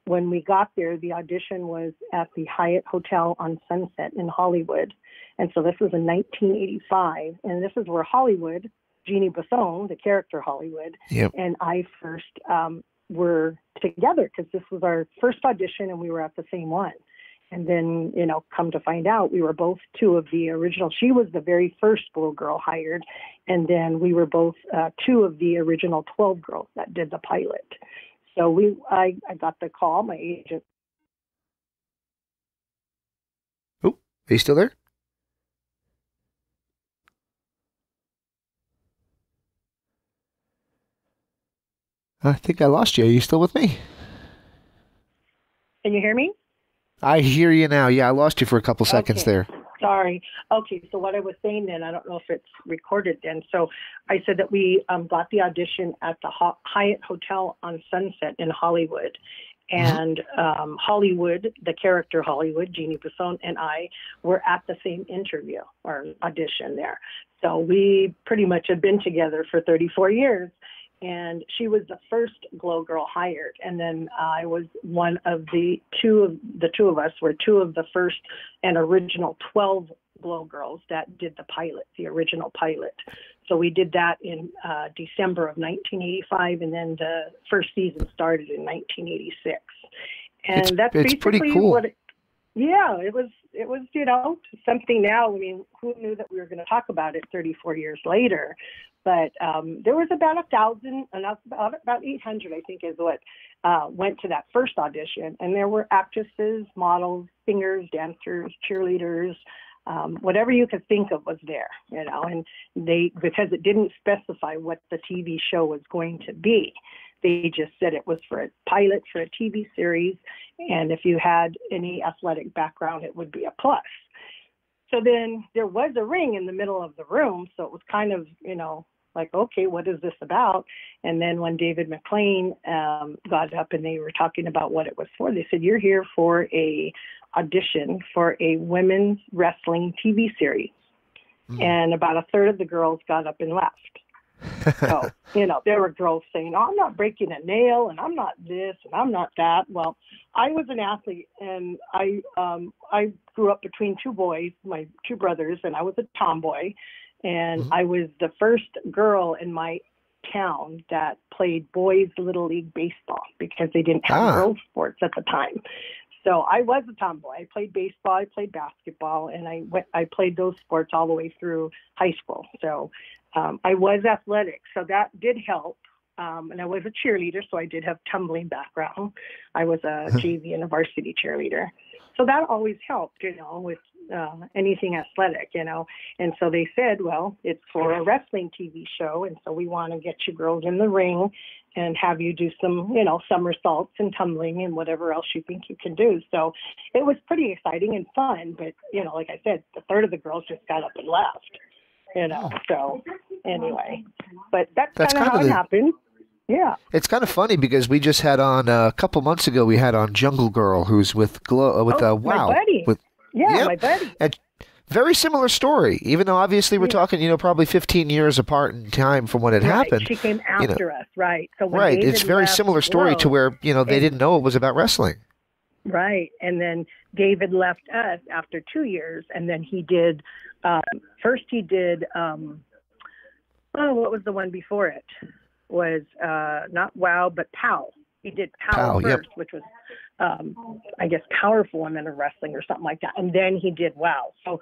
When we got there, the audition was at the Hyatt Hotel on Sunset in Hollywood. And so this was in 1985. And this is where Hollywood, Jeannie Basson, the character Hollywood, and I first were together because this was our first audition and we were at the same one. And then, come to find out, we were both two of the original. She was the very first little girl hired. And then we were both two of the original 12 girls that did the pilot. So I got the call, my agent. Oh, are you still there? I think I lost you. Are you still with me? Can you hear me? I hear you now. Yeah, I lost you for a couple seconds there. Sorry. Okay, so what I was saying then, I don't know if it's recorded then. So I said that we got the audition at the Hyatt Hotel on Sunset in Hollywood. And Hollywood, the character Hollywood, Jeannie Basson, and I were at the same interview or audition there. So we pretty much had been together for 34 years. And she was the first Glow Girl hired. And then I was one of the two of us were two of the first and original 12 Glow Girls that did the pilot, the original pilot. So we did that in December of 1985, and then the first season started in 1986. And that's it's basically pretty cool. It was something now. I mean, who knew that we were going to talk about it 34 years later? But there was about 1,000, about 800, I think, is what went to that first audition. And there were actresses, models, singers, dancers, cheerleaders, whatever you could think of was there, and because it didn't specify what the TV show was going to be. They just said it was for a pilot for a TV series. And if you had any athletic background, it would be a plus. So then there was a ring in the middle of the room. So it was kind of, like, okay, what is this about? And then when David McLean got up and they were talking about what it was for, they said, you're here for a audition for a women's wrestling TV series. And about a third of the girls got up and left. So, there were girls saying, oh, I'm not breaking a nail, and I'm not this, and I'm not that. Well, I was an athlete, and I grew up between two boys, my two brothers, and I was a tomboy. And I was the first girl in my town that played boys' Little League baseball because they didn't have girls sports at the time. So I was a tomboy. I played baseball, I played basketball, and I played those sports all the way through high school. So I was athletic, so that did help. And I was a cheerleader, so I did have tumbling background. I was a JV and a varsity cheerleader. So that always helped, with anything athletic, And so they said, well, it's for a wrestling TV show, and so we want to get you girls in the ring and have you do some, somersaults and tumbling and whatever else you think you can do. So it was pretty exciting and fun, but, like I said, a third of the girls just got up and left, So anyway, but that's kind of how it happened. Yeah. It's kind of funny because we just had on a couple months ago, we had on Jungle Girl, who's with Wow. My buddy. My buddy. And very similar story, even though obviously we're talking, probably 15 years apart in time from when it happened. She came after us, right. So when it's very left, similar story to where, they didn't know it was about wrestling. Right. And then David left us after 2 years, and then he did, first he did, what was the one before it? Was not WOW, but POW. He did POW first, which was, I guess, Powerful Women of Wrestling or something like that. And then he did WOW. So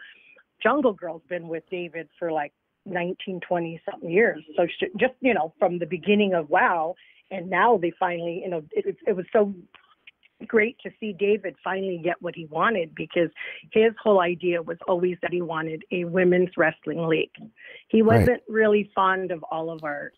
Jungle Girl's been with David for like 19, 20 something years. So just, you know, from the beginning of WOW, and now they finally, you know, it was so great to see David finally get what he wanted, because his whole idea was always that he wanted a women's wrestling league. He wasn't really fond of all of our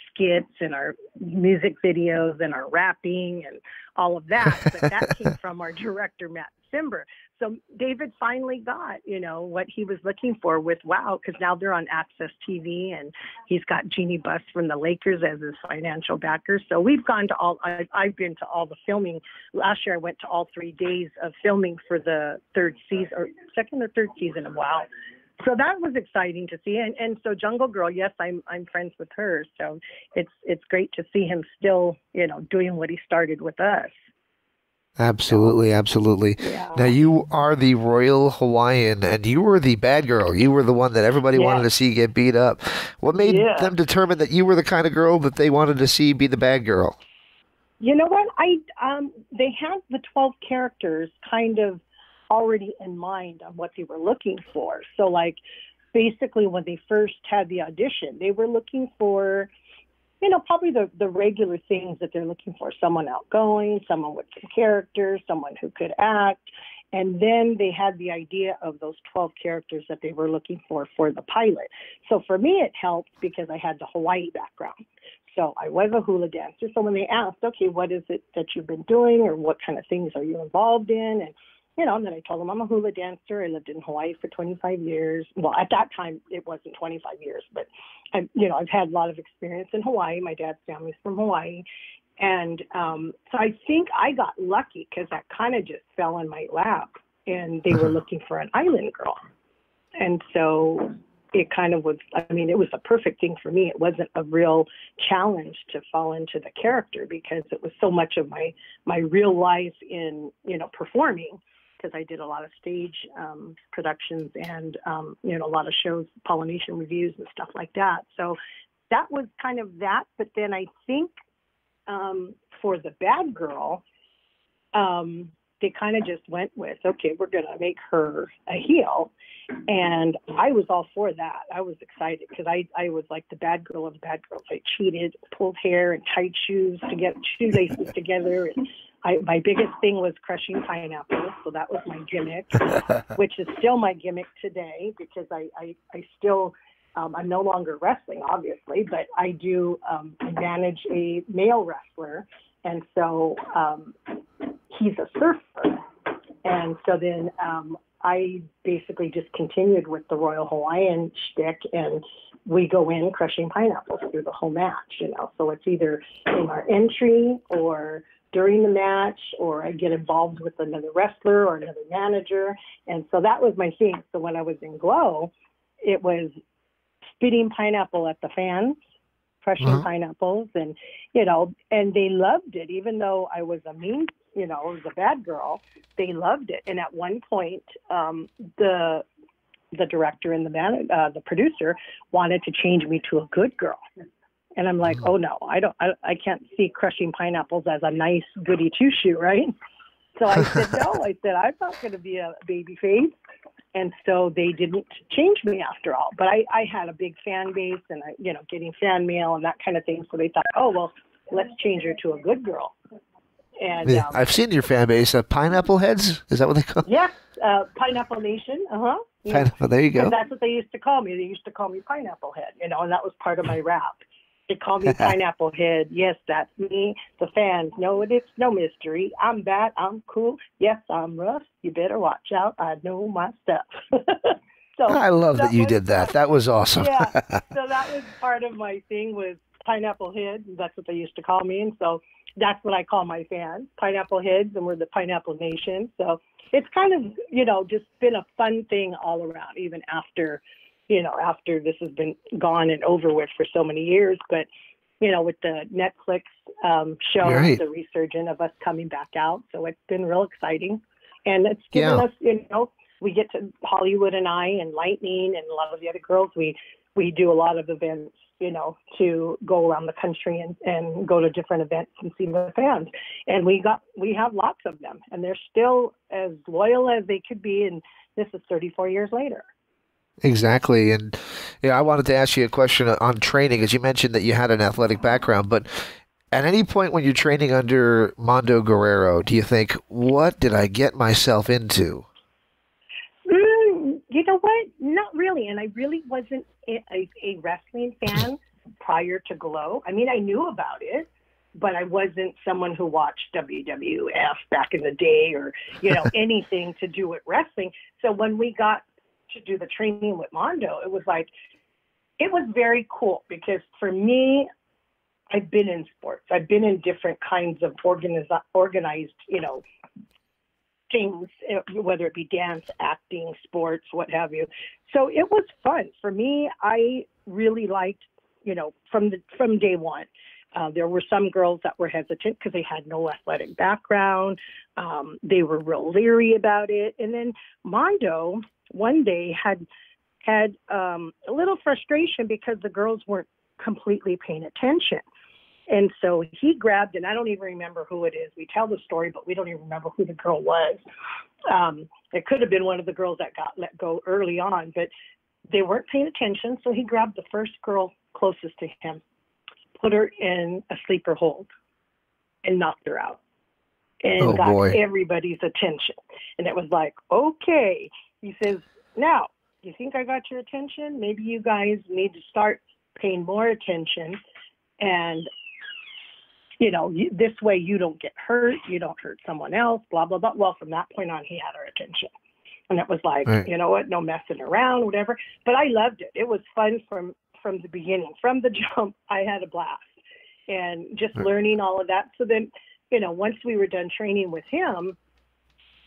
skits and our music videos and our rapping and all of that, but that came from our director, Matt Simber. So David finally got, you know, what he was looking for with WOW, because now they're on Access TV, and he's got Jeannie Buss from the Lakers as his financial backer. So we've gone to I've been to all the filming. Last year I went to all 3 days of filming for the second or third season of WOW. So that was exciting to see. And so Jungle Girl, yes, I'm friends with her. So it's great to see him still, you know, doing what he started with us. Absolutely, absolutely. Yeah. Now, you are the Royal Hawaiian, and you were the bad girl. You were the one that everybody wanted to see get beat up. What made them determine that you were the kind of girl that they wanted to see be the bad girl? You know what? They had the 12 characters kind of already in mind on what they were looking for. So, like, basically when they first had the audition, they were looking for, you know, probably the regular things that they're looking for. Someone outgoing, someone with some character, someone who could act. And then they had the idea of those 12 characters that they were looking for the pilot. So for me, it helped because I had the Hawaii background. So I was a hula dancer. So when they asked, okay, what is it that you've been doing, or what kind of things are you involved in? And, you know, and then I told them I'm a hula dancer. I lived in Hawaii for 25 years. Well, at that time, it wasn't 25 years, but I've had a lot of experience in Hawaii. My dad's family's from Hawaii. And so I think I got lucky because that kind of just fell in my lap, and they were looking for an island girl. And so it kind of was, it was a perfect thing for me. It wasn't a real challenge to fall into the character because it was so much of my real life in, performing, because I did a lot of stage productions and, a lot of shows, Polynesian reviews and stuff like that. So that was kind of that. But then I think for the bad girl, they kind of just went with, okay, we're going to make her a heel. And I was all for that. I was excited because I was like the bad girl of the bad girls. I cheated, pulled hair and tight shoes to get shoelaces together. And my biggest thing was crushing pineapples. So that was my gimmick, which is still my gimmick today because I still, I'm no longer wrestling, obviously, but I do manage a male wrestler. And so he's a surfer. And so then I basically just continued with the Royal Hawaiian shtick, and we go in crushing pineapples through the whole match, So it's either in our entry or during the match, or I get involved with another wrestler or another manager. And so that was my thing. So when I was in Glow, it was spitting pineapple at the fans, crushing pineapples, and, and they loved it, even though I was I was a bad girl. They loved it. And at one point, the director and the producer wanted to change me to a good girl. And I'm like, oh no, I can't see crushing pineapples as a nice goody two shoe, right? So I said, no, I'm not going to be a baby face. And so they didn't change me after all. But I had a big fan base and, getting fan mail and that kind of thing. So they thought, oh, well, let's change her to a good girl. And yeah, I've seen your fan base. Pineapple Heads? Is that what they call it? Yeah, Pineapple Nation. Yeah. Pineapple, there you go. And that's what they used to call me. They used to call me Pineapple Head, and that was part of my rap. They call me Pineapple Head. Yes, that's me. The fans know it. It's no mystery. I'm bad. I'm cool. Yes, I'm rough. You better watch out. I know my stuff. So I love that you did that. That was awesome. Yeah. So that was part of my thing was Pineapple Head. That's what they used to call me. And so that's what I call my fans, Pineapple Heads, and we're the Pineapple Nation. So it's kind of, just been a fun thing all around, even after, after this has been gone and over with for so many years. But with the Netflix show, Right. the resurgence of us coming back out. So it's been real exciting. And it's given us, we get to Hollywood and I and Lightning and a lot of the other girls, we do a lot of events, to go around the country and go to different events and see the fans. And we have lots of them, and they're still as loyal as they could be. And this is 34 years later. Exactly. And I wanted to ask you a question on training, as you mentioned that you had an athletic background, but at any point when you're training under Mondo Guerrero, do you think, what did I get myself into? You know what? Not really. And I really wasn't a wrestling fan prior to Glow. I mean, I knew about it, but I wasn't someone who watched WWF back in the day or, anything to do with wrestling. So when we got to do the training with Mondo, it was very cool because for me, I've been in sports. I've been in different kinds of organized, things, whether it be dance, acting, sports, what have you. So it was fun. For me, I really liked, from day one. There were some girls that were hesitant because they had no athletic background. They were real leery about it. And then Mondo one day had a little frustration because the girls weren't completely paying attention. And so he grabbed, and I don't even remember who it is. We tell the story, but we don't even remember who the girl was. It could have been one of the girls that got let go early on, but they weren't paying attention. So he grabbed the first girl closest to him, put her in a sleeper hold, and knocked her out. And got everybody's attention. And it was like, okay. He says, now, you think I got your attention? Maybe you guys need to start paying more attention. And this way you don't get hurt, you don't hurt someone else, blah, blah, blah. Well, from that point on, he had our attention. And it was like, You know what, no messing around, whatever. But I loved it. It was fun from the beginning. From the jump, I had a blast. And just learning all of that. So then, once we were done training with him,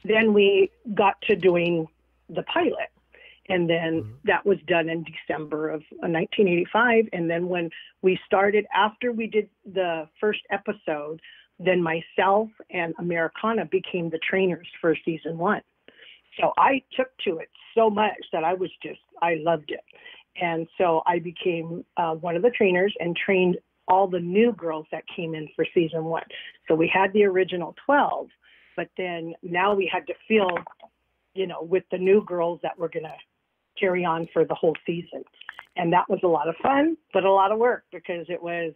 then we got to doing the pilot. And then that was done in December of 1985. And then when we started, after we did the first episode, then myself and Americana became the trainers for season 1. So I took to it so much that I loved it. And so I became one of the trainers and trained all the new girls that came in for season 1. So we had the original 12, but then now we had to fill, with the new girls that were going to carry on for the whole season. And that was a lot of fun, but a lot of work because it was,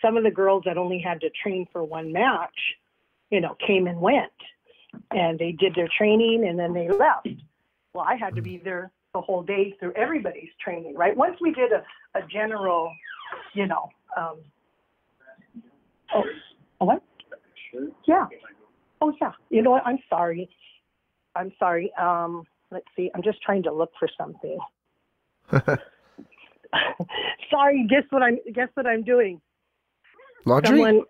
some of the girls that only had to train for one match, came and went and they did their training and then they left. Well, I had to be there the whole day through everybody's training, right? Once we did a general, what? Yeah. Oh, yeah. You know what? I'm sorry. Let's see. I'm just trying to look for something. Sorry. Guess what I'm doing? Laundry?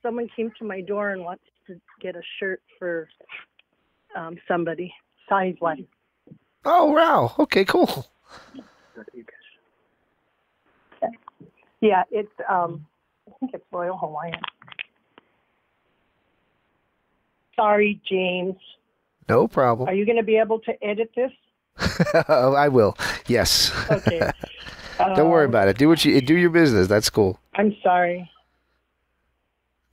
Someone came to my door and wants to get a shirt for somebody. Size 1. Oh, wow. Okay, cool. Yeah, it's I think it's Royal Hawaiian. Sorry, James. No problem. Are you going to be able to edit this? I will. Yes. Okay. Don't worry about it. Do your business. That's cool. I'm sorry.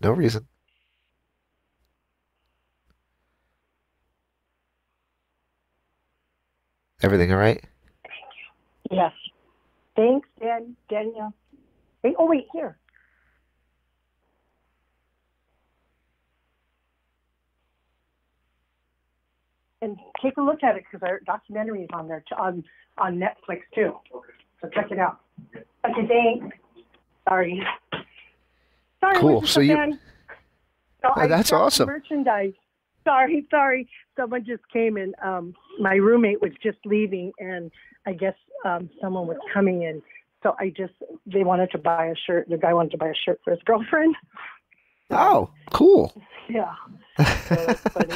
No reason. Everything all right? Yes. Thanks, Danielle. Hey, wait, here. And take a look at it because our documentary is on there on Netflix too. Okay. So check it out. Okay, thanks. Sorry. Cool. So that's awesome. Merchandise. Sorry. Someone just came and my roommate was just leaving, and I guess someone was coming in. So they wanted to buy a shirt. The guy wanted to buy a shirt for his girlfriend. Oh, cool. Yeah. So it's funny.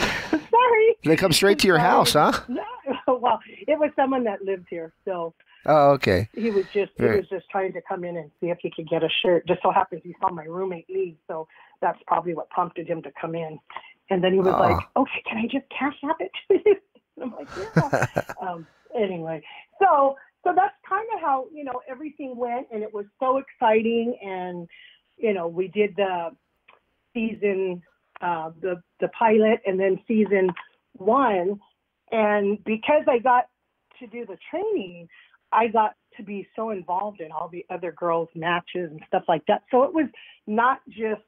Sorry. They come straight to your house, huh? Well, it was someone that lived here. So Oh, okay. He was just trying to come in and see if he could get a shirt. Just so happens he saw my roommate leave, so that's probably what prompted him to come in. And then he was like, "Okay, can I just cash app it to you?" And I'm like, "Yeah." Anyway, so that's kind of how everything went, and it was so exciting. And we did the season, the pilot, and then season 1. And because I got to do the training, I got to be so involved in all the other girls' matches and stuff like that. So it was not just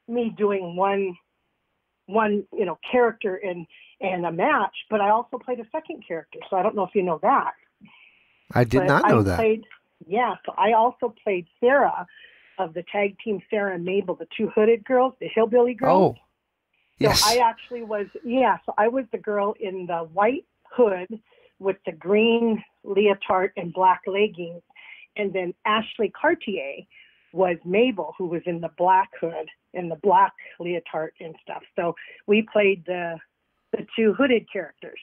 me doing one character in a match, but I also played a second character. So I don't know if you know that. I did not know that. So I also played Sarah of the tag team, Sarah and Mabel, the 2 hooded girls, the hillbilly girls. Oh, yes. So I actually was, so I was the girl in the white hood with the green leotard and black leggings. And then Ashley Cartier was Mabel, who was in the black hood and the black leotard and stuff. So we played the 2 hooded characters.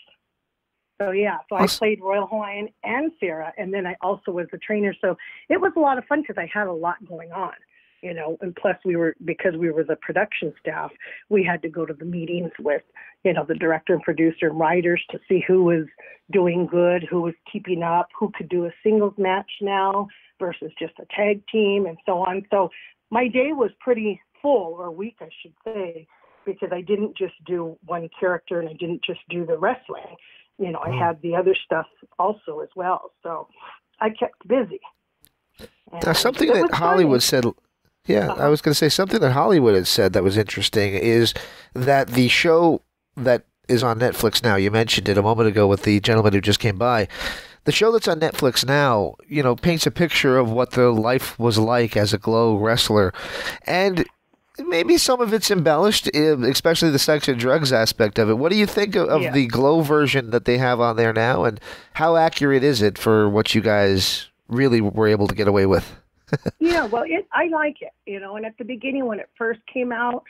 So I played Royal Hawaiian and Sarah, and then I also was the trainer. So it was a lot of fun because I had a lot going on, and plus because we were the production staff, we had to go to the meetings with, the director and producer and writers to see who was doing good, who was keeping up, who could do a singles match now versus just a tag team and so on. So my day was pretty full, or week, I should say, because I didn't just do one character and I didn't just do the wrestling. I had the other stuff also as well. So I kept busy. Now, something that Hollywood said, I was going to say something that Hollywood had said that was interesting is that the show that is on Netflix now, you mentioned it a moment ago with the gentleman who just came by, the show that's on Netflix now, paints a picture of what the life was like as a Glow wrestler. And maybe some of it's embellished, especially the sex and drugs aspect of it. What do you think of the Glow version that they have on there now, and how accurate is it for what you guys really were able to get away with? I like it, and at the beginning when it first came out,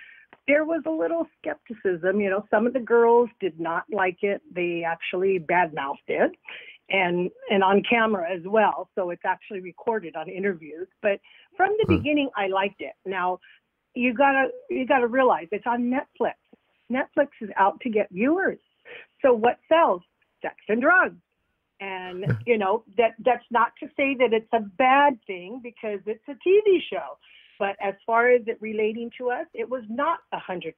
there was a little skepticism. Some of the girls did not like it. They actually badmouthed it, and on camera as well. So it's actually recorded on interviews. But from the beginning, I liked it. Now, you gotta realize it's on Netflix. Netflix is out to get viewers. So what sells? Sex and drugs. And that's not to say that it's a bad thing, because it's a TV show. But as far as it relating to us, it was not 100%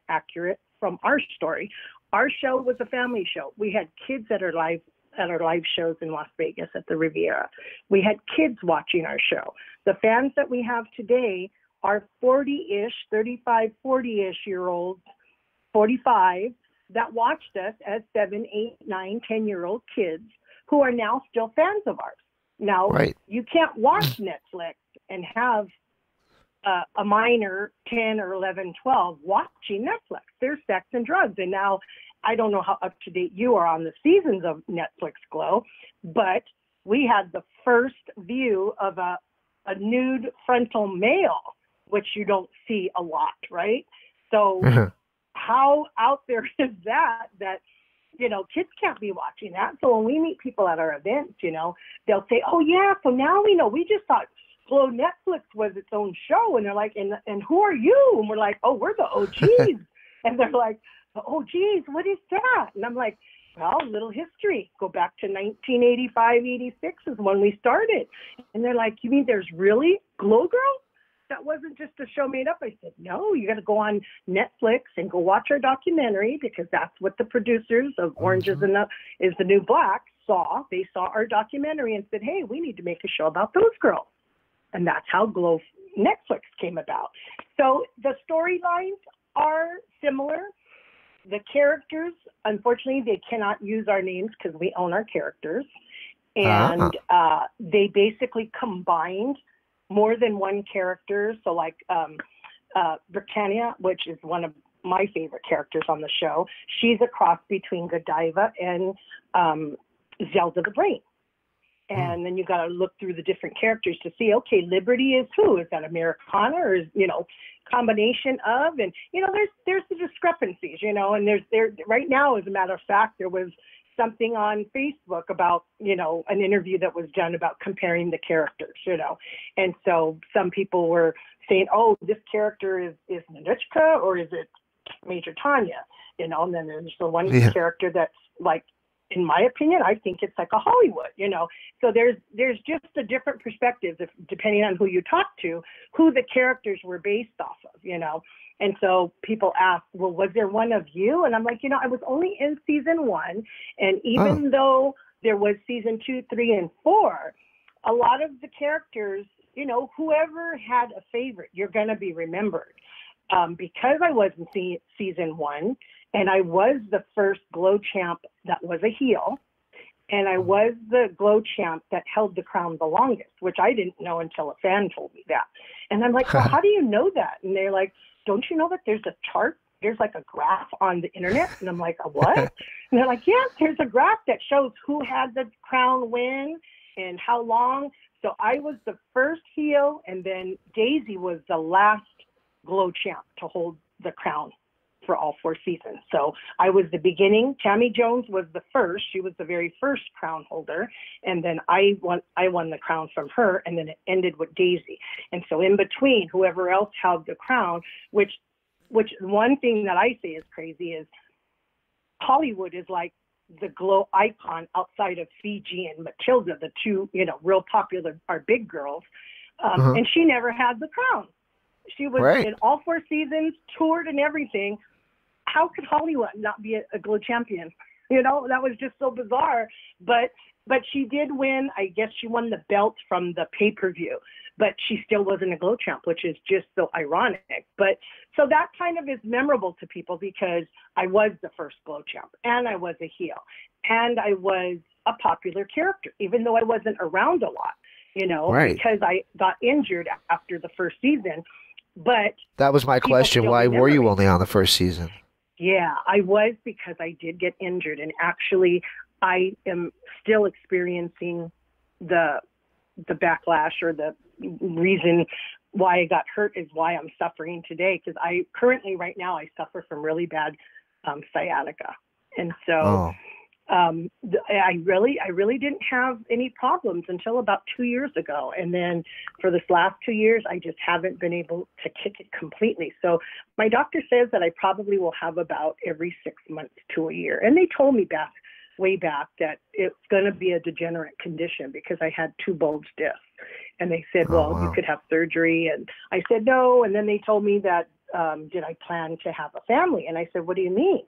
accurate from our story. Our show was a family show. We had kids at our live shows in Las Vegas at the Riviera. We had kids watching our show. The fans that we have today are 40-ish, 35, 40-ish year olds, 45, that watched us as 7, 8, 9, 10-year-old kids who are now still fans of ours. Now, You can't watch Netflix and have a minor 10 or 11, 12 watching Netflix. There's sex and drugs. And now, I don't know how up to date you are on the seasons of Netflix Glow, but we had the first view of a nude frontal male, which you don't see a lot, right? So how out there is that kids can't be watching that. So when we meet people at our events, they'll say, "Oh yeah, so now we know. We just thought Glow Netflix was its own show." And they're like, and who are you? And we're like, "Oh, we're the OGs." And they're like, "Oh, geez, what is that?" And I'm like, well, a little history. Go back to 1985, 86 is when we started. And they're like, "You mean there's really Glow Girl? That wasn't just a show made up?" I said, "No, you got to go on Netflix and go watch our documentary, because that's what the producers of Orange is the New Black saw. They saw our documentary and said, hey, we need to make a show about those girls." And that's how Glow Netflix came about. So the storylines are similar. The characters, unfortunately, they cannot use our names because we own our characters. And they basically combined more than one character. So like Britannia, which is one of my favorite characters on the show, she's a cross between Godiva and Zelda the Brain. And then you got to look through the different characters to see, okay, Liberty is who? Is that Americana, or is, combination of? And, there's the discrepancies, and there right now, as a matter of fact, there was something on Facebook about, an interview that was done about comparing the characters, and so some people were saying, oh, this character is Nanuchka or is it Major Tanya, and then there's the one character that's like, in my opinion, I think it's like a Hollywood, So there's just a different perspectives, depending on who you talk to, who the characters were based off of, And so people ask, well, was there one of you? And I'm like, I was only in season 1. And even though there was season 2, 3, and 4, a lot of the characters, whoever had a favorite, you're going to be remembered. Because I was in season 1, and I was the first Glow champ that was a heel, and I was the Glow champ that held the crown the longest, which I didn't know until a fan told me that. And I'm like, well, how do you know that? And they're like, don't you know that there's a chart? There's like a graph on the internet. And I'm like, a what? And they're like, yeah, there's a graph that shows who had the crown win and how long. So I was the first heel, and then Daisy was the last Glow champ to hold the crown for all 4 seasons. So I was the beginning. Tammy Jones was the first. She was the very first crown holder. And then I won the crown from her, and then it ended with Daisy. And so in between, whoever else held the crown, which one thing that I say is crazy is Hollywood is like the Glow icon outside of Fiji and Matilda, the two, real popular, are big girls. And she never had the crown. She was in all 4 seasons, toured and everything. How could Hollywood not be a Glow champion? That was just so bizarre. But she did win. I guess she won the belt from the pay-per-view, but she still wasn't a Glow champ, which is just so ironic. But so that kind of is memorable to people because I was the first Glow champ, and I was a heel, and I was a popular character, even though I wasn't around a lot, because I got injured after the first season. But that was my question. Why were you only on the first season? Yeah, I was, because I did get injured. And actually, I am still experiencing the backlash, or the reason why I got hurt is why I'm suffering today. Because right now, I suffer from really bad sciatica. And so I really didn't have any problems until about 2 years ago. And then for this last 2 years, I just haven't been able to kick it completely. So my doctor says that I probably will have about every 6 months to a year. And they told me way back that it's going to be a degenerate condition because I had 2 bulge discs. And they said, you could have surgery. And I said, no. And then they told me that, did I plan to have a family? And I said, what do you mean?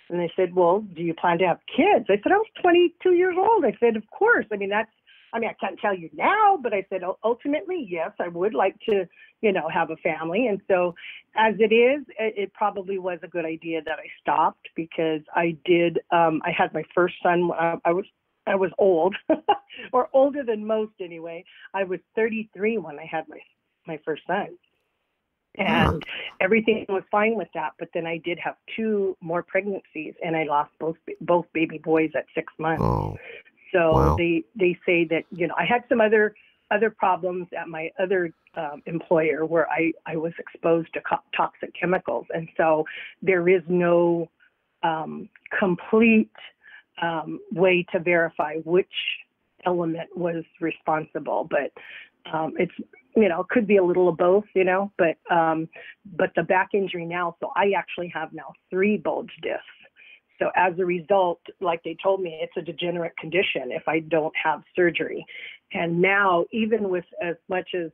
And they said, well, do you plan to have kids? I said, I was 22 years old. I said, of course. I can't tell you now, but I said, ultimately, yes, I would like to, have a family. And so as it is, it probably was a good idea that I stopped, because I had my first son. I was old, or older than most anyway. I was 33 when I had my first son. And everything was fine with that. But then I did have 2 more pregnancies, and I lost both baby boys at 6 months. So they say that, I had some other problems at my other employer where I was exposed to toxic chemicals. And so there is no complete way to verify which element was responsible. But it's, could be a little of both, but the back injury now, so I actually have now 3 bulge discs. So as a result, like they told me, it's a degenerate condition if I don't have surgery. And now, even with as much as,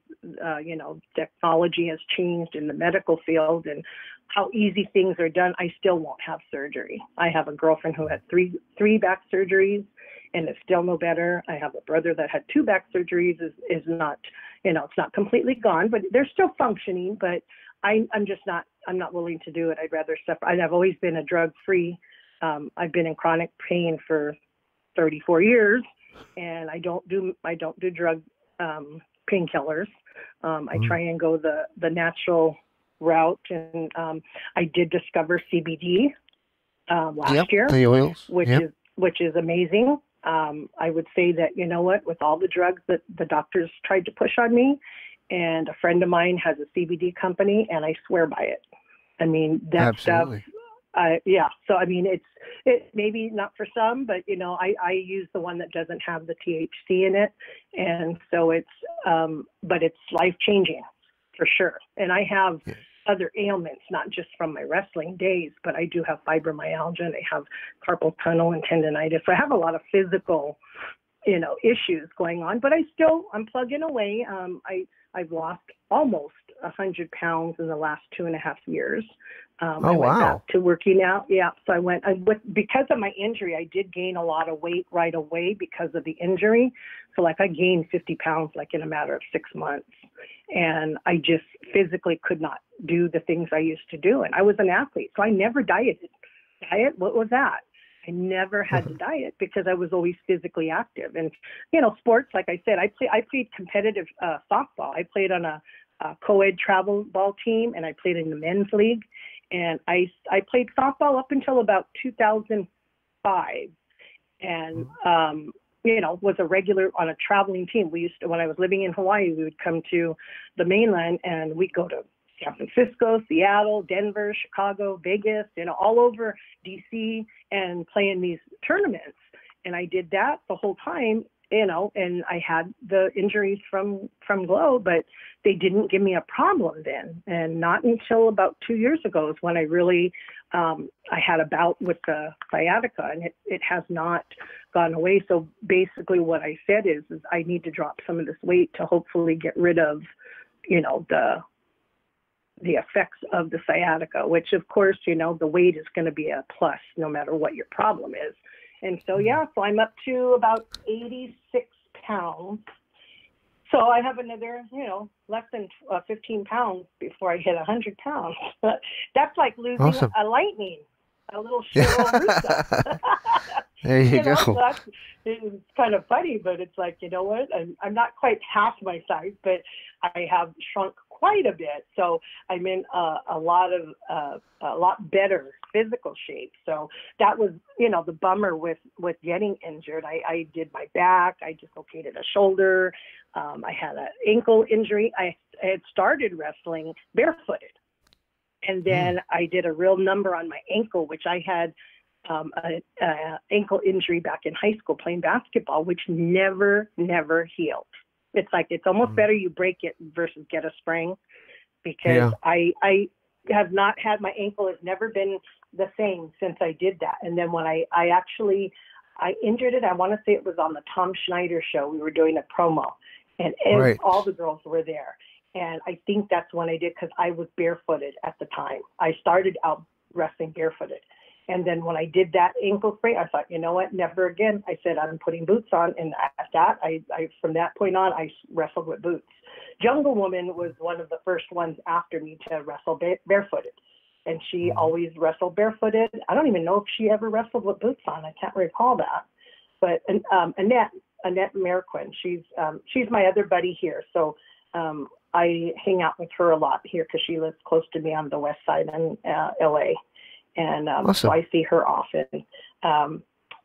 technology has changed in the medical field and how easy things are done, I still won't have surgery. I have a girlfriend who had three back surgeries, and it's still no better. I have a brother that had 2 back surgeries, is not, it's not completely gone, but they're still functioning. But I'm not willing to do it. I'd rather suffer. I've always been a drug-free. I've been in chronic pain for 34 years, and I don't do drug painkillers. I try and go the natural route, and I did discover CBD last year, the oils, which is amazing. I would say that, with all the drugs that the doctors tried to push on me, and a friend of mine has a CBD company, and I swear by it. I mean, that stuff, Yeah. So, I mean, it maybe not for some, but, you know, I use the one that doesn't have the THC in it. And so but it's life-changing for sure. And I have other ailments, not just from my wrestling days, but I do have fibromyalgia and I have carpal tunnel and tendonitis. So I have a lot of physical, you know, issues going on, but I'm plugging away. I've lost almost 100 pounds in the last 2.5 years. I went back to working out. Yeah. So because of my injury, I did gain a lot of weight right away because of the injury. So like I gained 50 pounds like in a matter of 6 months, and I just physically could not do the things I used to do. And I was an athlete, so I never dieted. What was that? I never had to diet because I was always physically active. And, you know, sports, like I said, I played competitive softball. I played on a co-ed travel ball team, and I played in the men's league. And I played softball up until about 2005, and, you know, was a regular on a traveling team. When I was living in Hawaii, we would come to the mainland and we'd go to San Francisco, Seattle, Denver, Chicago, Vegas, you know, all over DC and play in these tournaments. And I did that the whole time, you know, and I had the injuries from Glow, but they didn't give me a problem then. And not until about 2 years ago is when I really, I had a bout with the sciatica, and it has not gone away. So basically what I said is I need to drop some of this weight to hopefully get rid of, you know, the effects of the sciatica, which of course, you know, the weight is going to be a plus no matter what your problem is. And so, so I'm up to about 86 pounds. So I have another, you know, less than 15 pounds before I hit 100 pounds. That's like losing a lightning, a little Cheryl Russo. There you go. So it's kind of funny, but it's like, you know what? I'm not quite half my size, but I have shrunk quite a bit. So I'm in a lot better physical shape. So that was, you know, the bummer with getting injured. I did my back. I dislocated a shoulder. I had an ankle injury. I had started wrestling barefooted. And then I did a real number on my ankle, which I had an ankle injury back in high school playing basketball, which never healed. It's like, it's almost better you break it versus get a sprain, because I have not had, my ankle has never been the same since I did that. And then when I injured it, I want to say it was on the Tom Schneider show. We were doing a promo, and all the girls were there. And I think that's when I did, because I was barefooted at the time. I started out wrestling barefooted. And then when I did that ankle sprain, I thought, you know what, never again. I said, I'm putting boots on. And at that, I from that point on, I wrestled with boots. Jungle Woman was one of the first ones after me to wrestle barefooted. And she always wrestled barefooted. I don't even know if she ever wrestled with boots on. I can't recall that. But Annette Marquin, she's my other buddy here. So I hang out with her a lot here because she lives close to me on the west side in LA. And so I see her often. And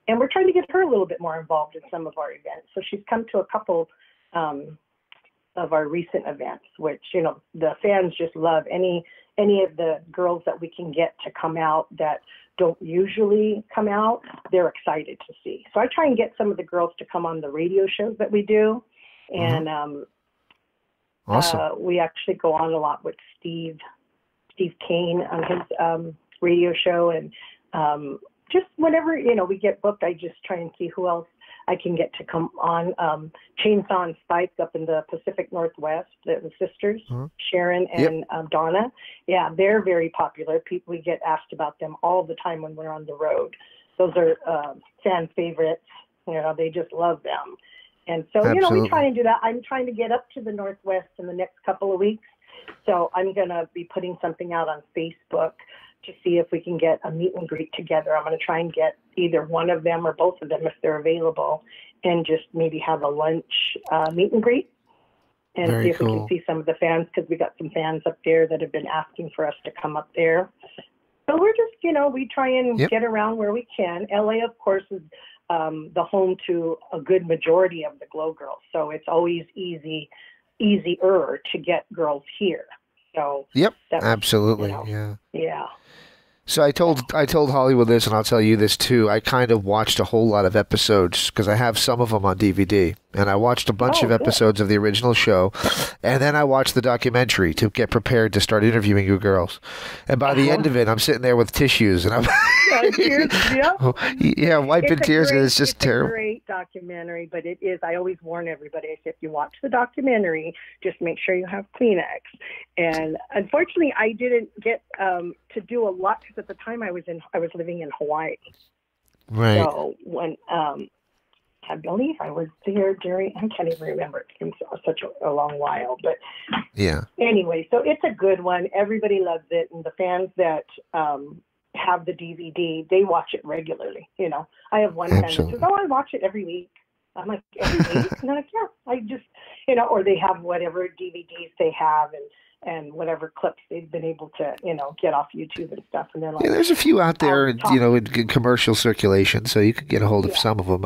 we're trying to get her a little bit more involved in some of our events. So she's come to a couple of our recent events, which, you know, the fans just love. Any of the girls that we can get to come out that don't usually come out, they're excited to see. So I try and get some of the girls to come on the radio shows that we do. And we actually go on a lot with Steve Kane on his radio show, and just whenever, you know, we get booked, I just try and see who else I can get to come on. Chainsaw and Spike up in the Pacific Northwest, the sisters, Sharon and Donna. Yeah, they're very popular. We get asked about them all the time when we're on the road. Those are fan favorites. You know, they just love them. And so, you know, we try and do that. I'm trying to get up to the Northwest in the next couple of weeks. So I'm going to be putting something out on Facebook to see if we can get a meet and greet together. I'm going to try and get either one of them or both of them if they're available, and just maybe have a lunch meet and greet, and see if we can see some of the fans, because we got some fans up there that have been asking for us to come up there. So we're just, you know, we try and get around where we can. LA, of course, is the home to a good majority of the Glow girls. So it's always easier to get girls here. So absolutely. You know, yeah. So I told Hollywood this, and I'll tell you this too. I kind of watched a whole lot of episodes because I have some of them on DVD, and I watched a bunch of episodes of the original show, and then I watched the documentary to get prepared to start interviewing you girls. And by the end of it, I'm sitting there with tissues, and I'm wiping tears, and it's just terrible. It's a great documentary, but it is. I always warn everybody: if you watch the documentary, just make sure you have Kleenex. And unfortunately, I didn't get to do a lot because at the time I was living in Hawaii. Right. So when I believe I was there during, I can't even remember. It seems such a long while, but yeah. Anyway, so it's a good one. Everybody loves it, and the fans that have the DVD, they watch it regularly. You know, I have one fan that says, "Oh, I watch it every week." I'm like, every week? And they're like, yeah, I just, you know, or they have whatever DVDs they have and whatever clips they've been able to, you know, get off YouTube and stuff. And they're like, yeah, there's a few out there, you know, in commercial circulation, so you can get a hold of some of them.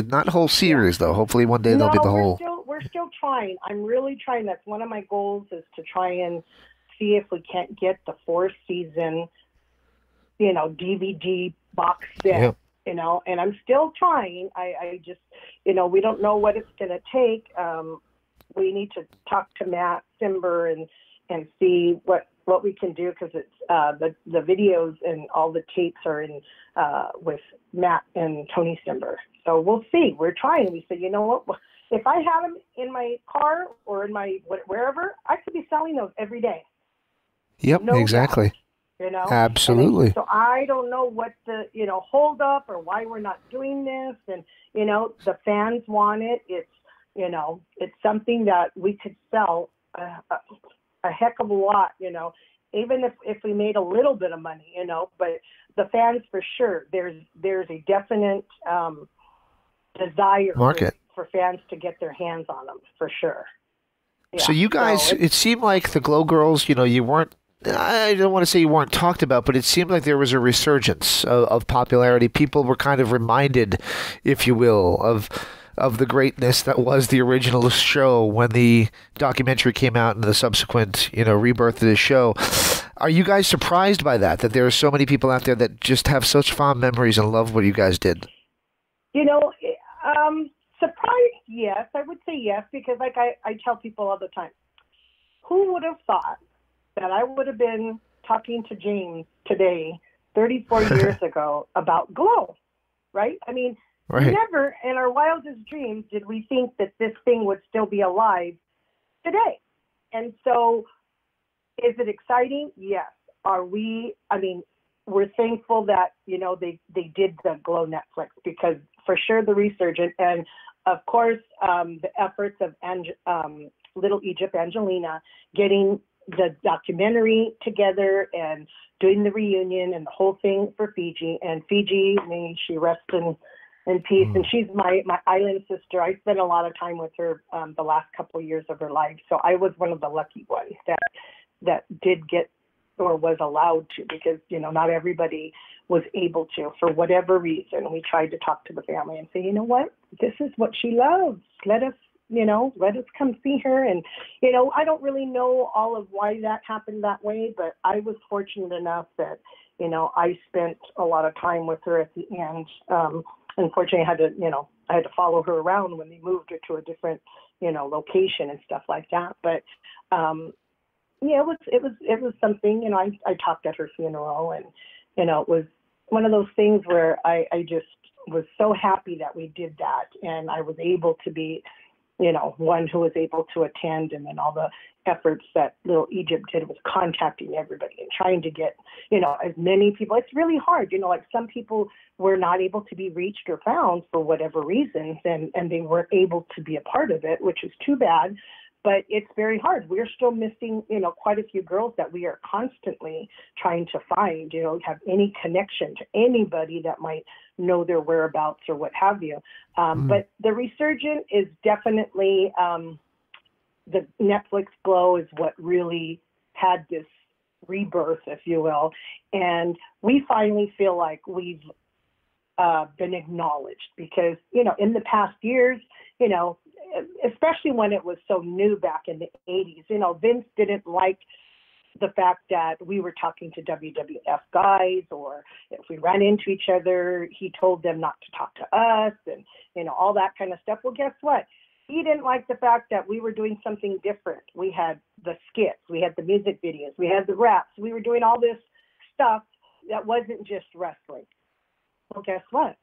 Not whole series though. Hopefully one day they'll be the whole. We're still trying. I'm really trying. That's one of my goals, is to try and see if we can't get the 4th season, you know, DVD box set. Yeah. You know, and I'm still trying. I just, you know, we don't know what it's going to take. We need to talk to Matt Simber and see what we can do, because it's the videos and all the tapes are in with Matt and Tony Simber. So we'll see. We're trying. We said, you know what? If I had them in my car or in my wherever, I could be selling those every day. Yep, no exactly. Doubt. You know, absolutely. So I don't know what the, you know, hold up or why we're not doing this. And, you know, the fans want it. It's, you know, it's something that we could sell a heck of a lot, you know, even if we made a little bit of money, you know, but the fans for sure, there's a definite desire for fans to get their hands on them for sure. Yeah. So you guys, it seemed like the Glow Girls, you know, you weren't, I don't want to say you weren't talked about, but it seemed like there was a resurgence of popularity. People were kind of reminded, if you will, of the greatness that was the original show when the documentary came out and the subsequent, you know, rebirth of the show. Are you guys surprised by that there are so many people out there that just have such fond memories and love what you guys did? You know, surprised, yes. I would say yes, because like I tell people all the time, who would have thought that I would have been talking to James today, 34 years ago, about Glow, right? I mean, never in our wildest dreams did we think that this thing would still be alive today. And so is it exciting? Yes. Are we, I mean, we're thankful that, you know, they did the Glow Netflix, because for sure the resurgence, and of course the efforts of Little Egypt, Angelina, getting the documentary together and doing the reunion and the whole thing for Fiji. And Fiji, may she rest in peace. And she's my island sister. I spent a lot of time with her the last couple of years of her life. So I was one of the lucky ones that did get or was allowed to, because, you know, not everybody was able to, for whatever reason. We tried to talk to the family and say, you know what, this is what she loves. Let us come see her. And, you know, I don't really know all of why that happened that way, but I was fortunate enough that, you know, I spent a lot of time with her at the end. Unfortunately, I had to follow her around when they moved her to a different, you know, location and stuff like that. But, yeah, it was something, you know, I talked at her funeral, and, you know, it was one of those things where I just was so happy that we did that. And I was able to be, you know, one who was able to attend, and then all the efforts that Little Egypt did was contacting everybody and trying to get, you know, as many people. It's really hard, you know, like some people were not able to be reached or found for whatever reasons, and they weren't able to be a part of it, which is too bad. But it's very hard. We're still missing, you know, quite a few girls that we are constantly trying to find, you know, have any connection to anybody that might know their whereabouts or what have you. But the resurgence is definitely, the Netflix Glow is what really had this rebirth, if you will. And we finally feel like we've been acknowledged, because, you know, in the past years, you know, especially when it was so new back in the 80s, you know, Vince didn't like the fact that we were talking to WWF guys, or if we ran into each other, he told them not to talk to us, and, you know, all that kind of stuff. Well, guess what? He didn't like the fact that we were doing something different. We had the skits, we had the music videos, we had the raps. We were doing all this stuff that wasn't just wrestling. Well, guess what?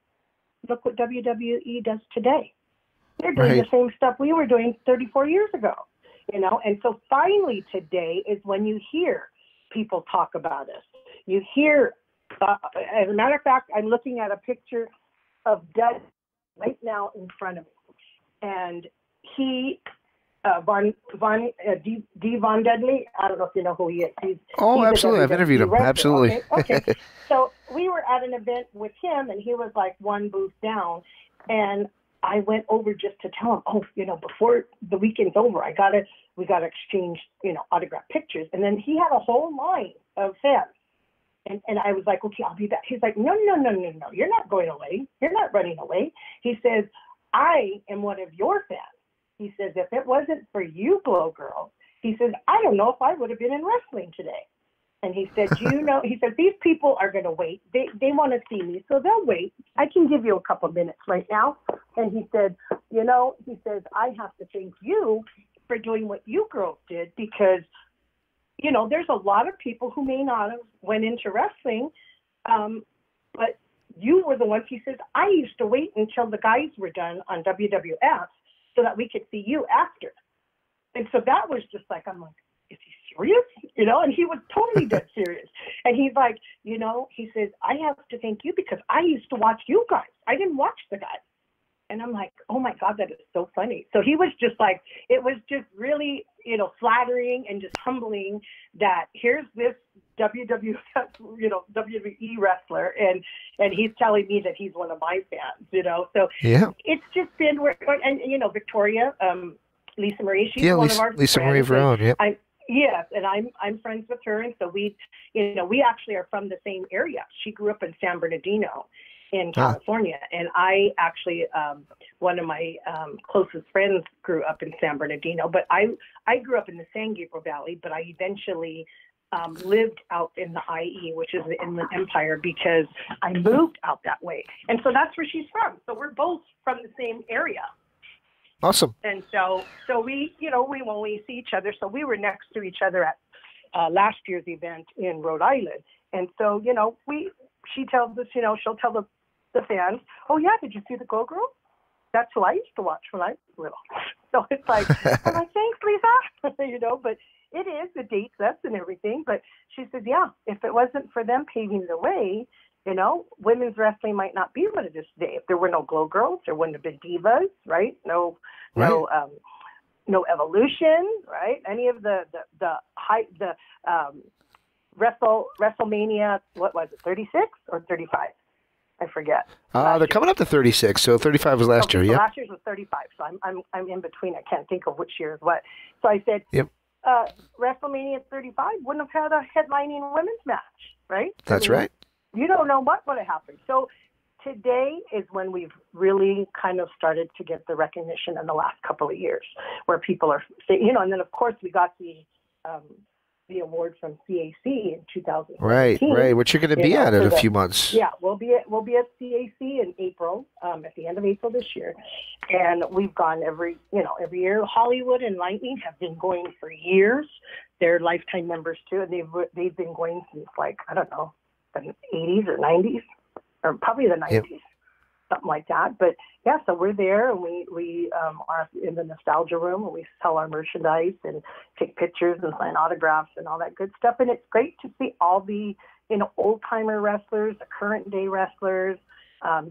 Look what WWE does today. They're doing the same stuff we were doing 34 years ago, you know? And so finally today is when you hear people talk about us. You hear, as a matter of fact, I'm looking at a picture of Dud right now in front of me. And he, Von Dudley, I don't know if you know who he is. He's absolutely. I've interviewed him. Wrestler. Absolutely. Okay. So we were at an event with him, and he was like one booth down. And I went over just to tell him, oh, you know, before the weekend's over, we gotta exchange, you know, autograph pictures. And then he had a whole line of fans. And I was like, okay, I'll be back. He's like, no. You're not going away. You're not running away. He says, I am one of your fans. He says, if it wasn't for you, Glow Girls, he says, I don't know if I would have been in wrestling today. And he said, you know, he said, these people are going to wait. They want to see me, so they'll wait. I can give you a couple of minutes right now. And he said, you know, he says, I have to thank you for doing what you girls did, because, you know, there's a lot of people who may not have went into wrestling, but you were the ones. He says, I used to wait until the guys were done on WWF so that we could see you after. And so that was just like, I'm like, is he serious? You know, and he was totally dead serious. And he's like, you know, he says, I have to thank you because I used to watch you guys. I didn't watch the guys. And I'm like, oh my God, that is so funny. So he was just like, it was just really, you know, flattering and just humbling that here's this WWE wrestler, and he's telling me that he's one of my fans, you know. So it's just been, and you know, Victoria, Lisa Marie, she's one of our Lisa friends. Marie Verone, Yes, and I'm friends with her, and so we actually are from the same area. She grew up in San Bernardino in California, and I actually, one of my closest friends grew up in San Bernardino, but I grew up in the San Gabriel Valley, but I eventually lived out in the IE, which is the Inland Empire, because I moved out that way. And so that's where she's from. So we're both from the same area. Awesome. And so we, you know, when we see each other, so we were next to each other at last year's event in Rhode Island. And so, you know, she tells us, you know, she'll tell the fans, oh yeah, did you see the Go Girl? That's who I used to watch when I was little. So it's like, I'm like, thanks, Lisa. You know, but it is, it dates us and everything. But she says, yeah, if it wasn't for them paving the way, you know, women's wrestling might not be what it is today. If there were no Glow Girls, there wouldn't have been divas, right? No Evolution, right? Any of the WrestleMania, what was it, 36 or 35? I forget. They're coming up to 36, so 35 was last year. So Yeah. last year's was 35, so I'm in between. I can't think of which year is what. So I said, WrestleMania 35 wouldn't have had a headlining women's match, right? That's right. You don't know what would have happened. So today is when we've really kind of started to get the recognition in the last couple of years, where people are saying, you know, and then of course we got the award from CAC in 2017. Right, which you're going to be at in a few months. Yeah, we'll be at CAC in April, at the end of April this year, and we've gone every year. Hollywood and Lightning have been going for years. They're lifetime members too, and they've been going since, like, I don't know, the 80s or 90s, or probably the 90s. Yep. Something like that. But yeah, so we're there, and we are in the nostalgia room, and we sell our merchandise and take pictures and sign autographs and all that good stuff. And it's great to see all the, you know, old timer wrestlers, the current day wrestlers,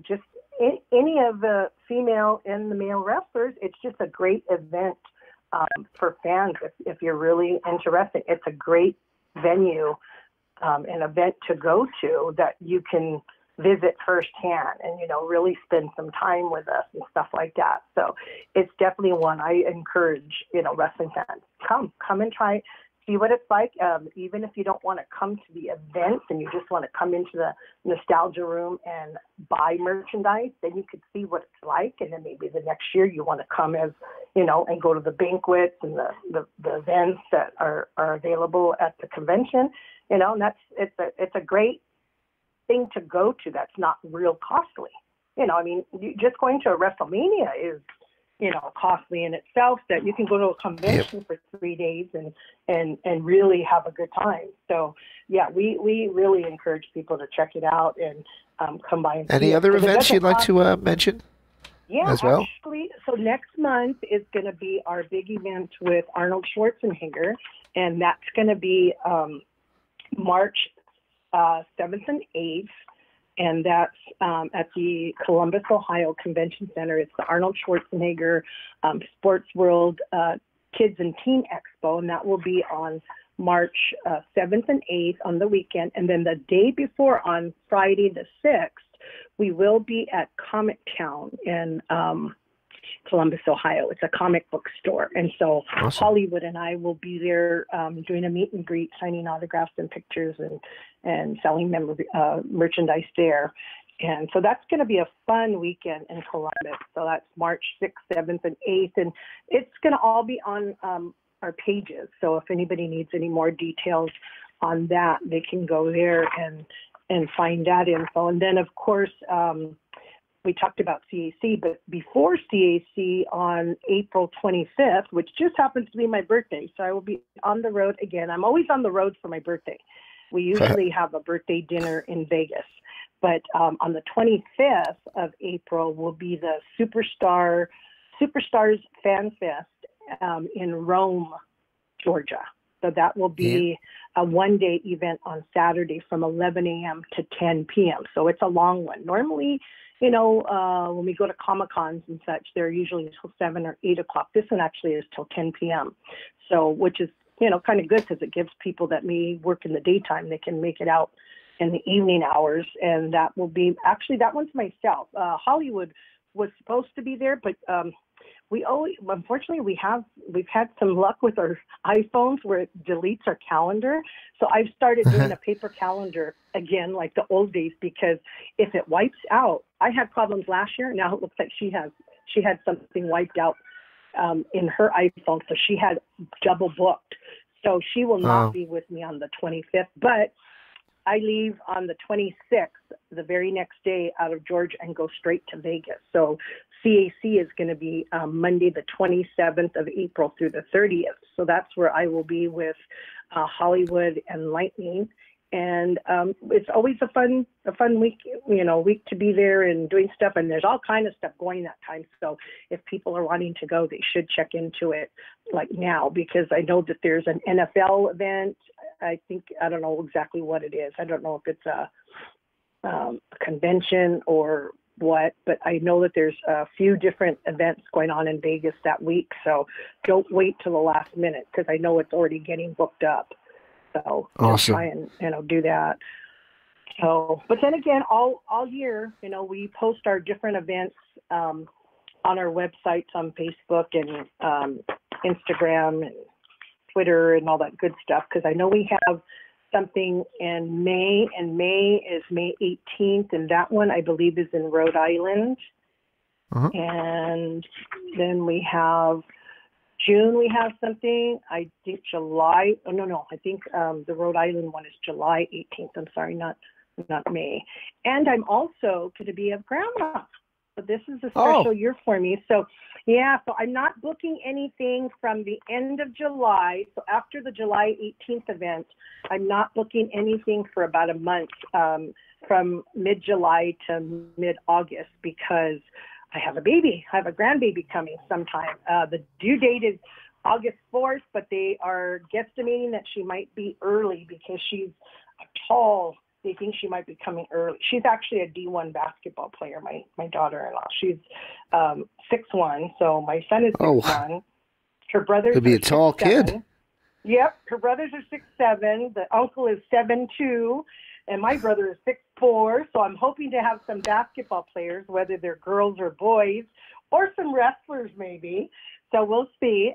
just any of the female and the male wrestlers. It's just a great event for fans if you're really interested. It's a great venue, an event to go to that you can visit firsthand and, you know, really spend some time with us and stuff like that. So it's definitely one I encourage, you know, wrestling fans, come and try see what it's like. Even if you don't want to come to the events and you just want to come into the nostalgia room and buy merchandise, then you could see what it's like. And then maybe the next year you want to come as, you know, and go to the banquets and the events that are available at the convention, you know, and it's a great thing to go to that's not real costly. You know, I mean, just going to a WrestleMania is, you know, costly in itself, that you can go to a convention for 3 days and really have a good time. So, yeah, we really encourage people to check it out and come by and see Any it. other events you'd like to mention? Yeah, as well? Actually, so next month is going to be our big event with Arnold Schwarzenegger, and that's going to be March 7th and 8th. And that's at the Columbus, Ohio Convention Center. It's the Arnold Schwarzenegger Sports World Kids and Teen Expo, and that will be on March 7th and 8th on the weekend. And then the day before, on Friday the 6th, we will be at Comic Town in Columbus, Ohio. It's a comic book store. And so awesome. Hollywood and I will be there doing a meet and greet, signing autographs and pictures and selling merchandise there. And so that's going to be a fun weekend in Columbus. So that's March 6th, 7th, and 8th. And it's going to all be on our pages. So if anybody needs any more details on that, they can go there and find that info. And then, of course, we talked about CAC, but before CAC on April 25th, which just happens to be my birthday, so I will be on the road again. I'm always on the road for my birthday. We usually have a birthday dinner in Vegas. But on the 25th of April will be the Superstars Fan Fest in Rome, Georgia. So that will be a one-day event on Saturday from 11 a.m. to 10 p.m. So it's a long one. Normally, you know, when we go to Comic-Cons and such, they're usually until 7 or 8 o'clock. This one actually is till 10 p.m. So, which is, you know, kind of good because it gives people that may work in the daytime, they can make it out in the evening hours. And that will be, actually, that one's myself. Hollywood was supposed to be there, but unfortunately, we've had some luck with our iPhones where it deletes our calendar. So I've started doing a paper calendar again, like the old days, because if it wipes out, I had problems last year. Now it looks like she had something wiped out in her iPhone, so she had double booked. So she will not be with me on the 25th, but I leave on the 26th, the very next day, out of Georgia and go straight to Vegas. So CAC is going to be Monday, the 27th of April through the 30th. So that's where I will be with Hollywood and Lightning. And it's always a fun week, week to be there and doing stuff. And there's all kind of stuff going that time. So if people are wanting to go, they should check into it like now, because I know that there's an NFL event. I don't know exactly what it is. I don't know if it's a convention or what, but I know that there's a few different events going on in Vegas that week. So don't wait till the last minute, because I know it's already getting booked up. So awesome. Try and do that. So, but then again, all year, we post our different events on our websites, on Facebook and Instagram and Twitter and all that good stuff, because I know we have something in May, and May is May 18th, and that one I believe is in Rhode Island. Uh-huh. And then we have June, we have something. I think July. Oh, no. I think the Rhode Island one is July 18th. I'm sorry, not May. And I'm also going to be a grandma. So this is a special year for me. So, so I'm not booking anything from the end of July. So after the July 18th event, I'm not booking anything for about a month from mid-July to mid-August, because I have a baby. I have a grandbaby coming sometime. The due date is August 4th, but they are guesstimating that she might be early because she's tall. They think she might be coming early. She's actually a D1 basketball player, my daughter-in-law. She's 6'1", so my son is 6'1". Her brothers could be a tall 6'7". kid. Yep, her brothers are 6'7". The uncle is 7'2", and my brother is 6'4". So I'm hoping to have some basketball players, whether they're girls or boys, or some wrestlers maybe. So we'll see.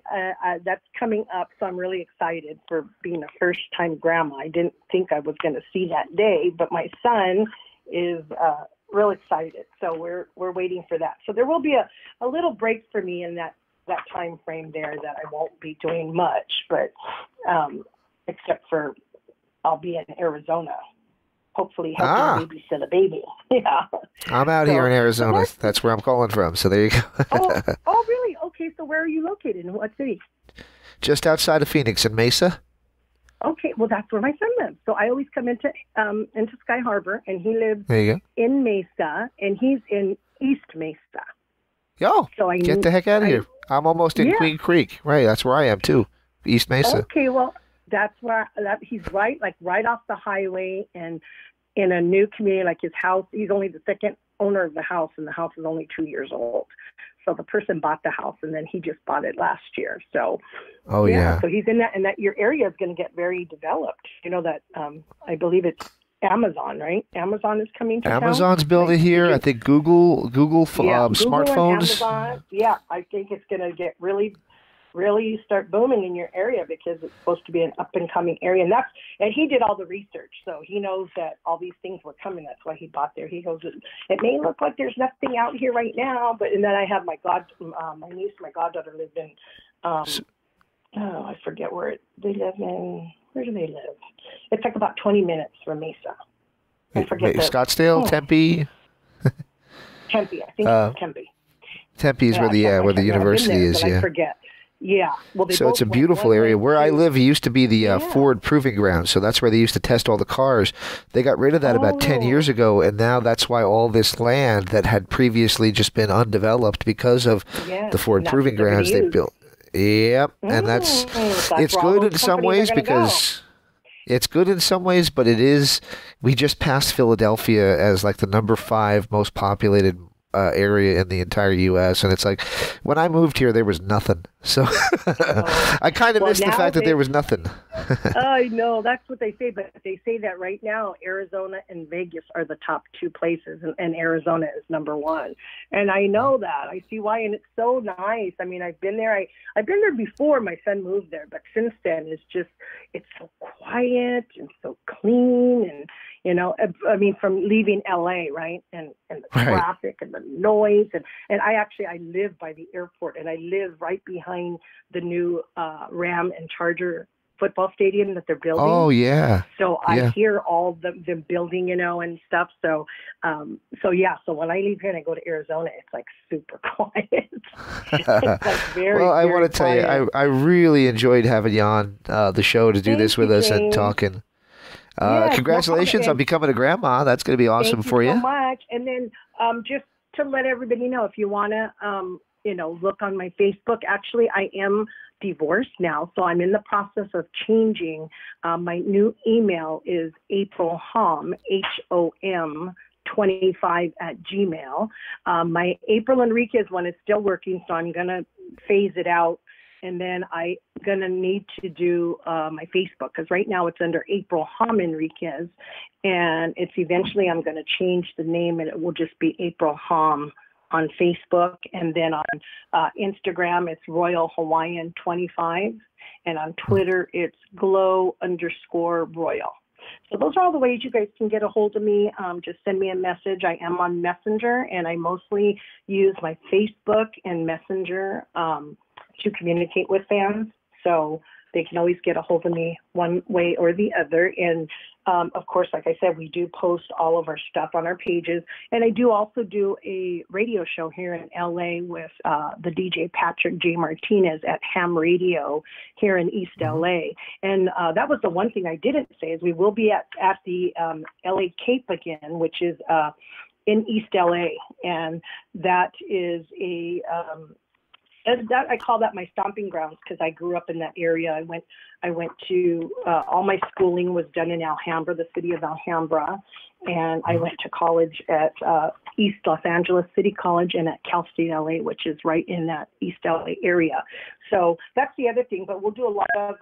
That's coming up, so I'm really excited for being a first-time grandma. I didn't think I was going to see that day, but my son is real excited. So we're waiting for that. So there will be a little break for me in that time frame there that I won't be doing much, but except for I'll be in Arizona, hopefully helping babysit a baby. Yeah. I'm out here in Arizona. That's where I'm calling from. So there you go. Oh, really? Okay. So where are you located? In what city? Just outside of Phoenix in Mesa. Okay. Well, that's where my son lives. So I always come into Sky Harbor, and he lives in Mesa, and he's in East Mesa. Yo, so get the heck out of here. I'm almost in Queen Creek. Right. That's where I am too. East Mesa. Okay. Well, that's where he's right off the highway, and in a new community, like his house. He's only the second owner of the house, and the house is only 2 years old. So the person bought the house, and then he just bought it last year. So, so he's in that, and that your area is going to get very developed. You know that I believe it's Amazon, right? Amazon is coming to Amazon's town. building here. I think Google smartphones. And Amazon. Yeah, I think it's going to get really start booming in your area because it's supposed to be an up and coming area, and he did all the research, so he knows that all these things were coming. That's why he bought there. He goes, it may look like there's nothing out here right now, and then I have my niece, my goddaughter lived in, I forget where they live in. Where do they live? It's like about 20 minutes from Mesa. I forget. Scottsdale, Tempe. Tempe, I think it's Tempe. Tempe is where the university is. I forget. Yeah. Well, so it's a beautiful area. Where I live, it used to be the Ford Proving Ground. So that's where they used to test all the cars. They got rid of that about 10 years ago, and now that's why all this land that had previously just been undeveloped because of the Ford Proving Grounds they built. Yep. And it's good in some ways because... It's good in some ways, but we just passed Philadelphia as like the number 5 most populated area in the entire U.S. And it's like, when I moved here, there was nothing. So I kind of miss the fact that there was nothing. I know, that's what they say, but they say that right now, Arizona and Vegas are the top 2 places, and Arizona is number 1. And I know that. I see why, and it's so nice. I mean, I've been there. I've been there before my son moved there, but since then, it's so quiet and so clean, and I mean, from leaving LA, right? And the traffic and the noise. And I live by the airport, and I live right behind the new Ram and Charger football stadium that they're building. Oh, yeah. So I hear all them building, and stuff. So when I leave here and I go to Arizona, it's like super quiet. It's like very, I want to tell you, I really enjoyed having you on the show to do this with us and talking. Congratulations on becoming a grandma. That's going to be awesome for you. Thank you so much. And then just to let everybody know, if you want to, look on my Facebook, actually, I am divorced now. So I'm in the process of changing. My new email is aprilhom, HOM, 25@gmail. My April Enriquez one is still working, so I'm going to phase it out. And then I'm going to need to do my Facebook, because right now it's under April Hom Enriquez. And it's eventually I'm going to change the name, and it will just be April Hom on Facebook. And then on Instagram, it's Royal Hawaiian 25. And on Twitter, it's glow_royal. So those are all the ways you guys can get a hold of me. Just send me a message. I am on Messenger, and I mostly use my Facebook and Messenger to communicate with fans. So they can always get a hold of me one way or the other. And of course, like I said, we do post all of our stuff on our pages. And I do also do a radio show here in LA with the DJ Patrick J. Martinez at Ham Radio here in East LA. And that was the one thing I didn't say, is we will be at the LA Cape again, which is in East LA. And that is I call that my stomping grounds, because I grew up in that area. I went to all my schooling was done in Alhambra, the city of Alhambra, and I went to college at East Los Angeles City College and at Cal State LA, which is right in that East LA area. So that's the other thing. But we'll do a lot of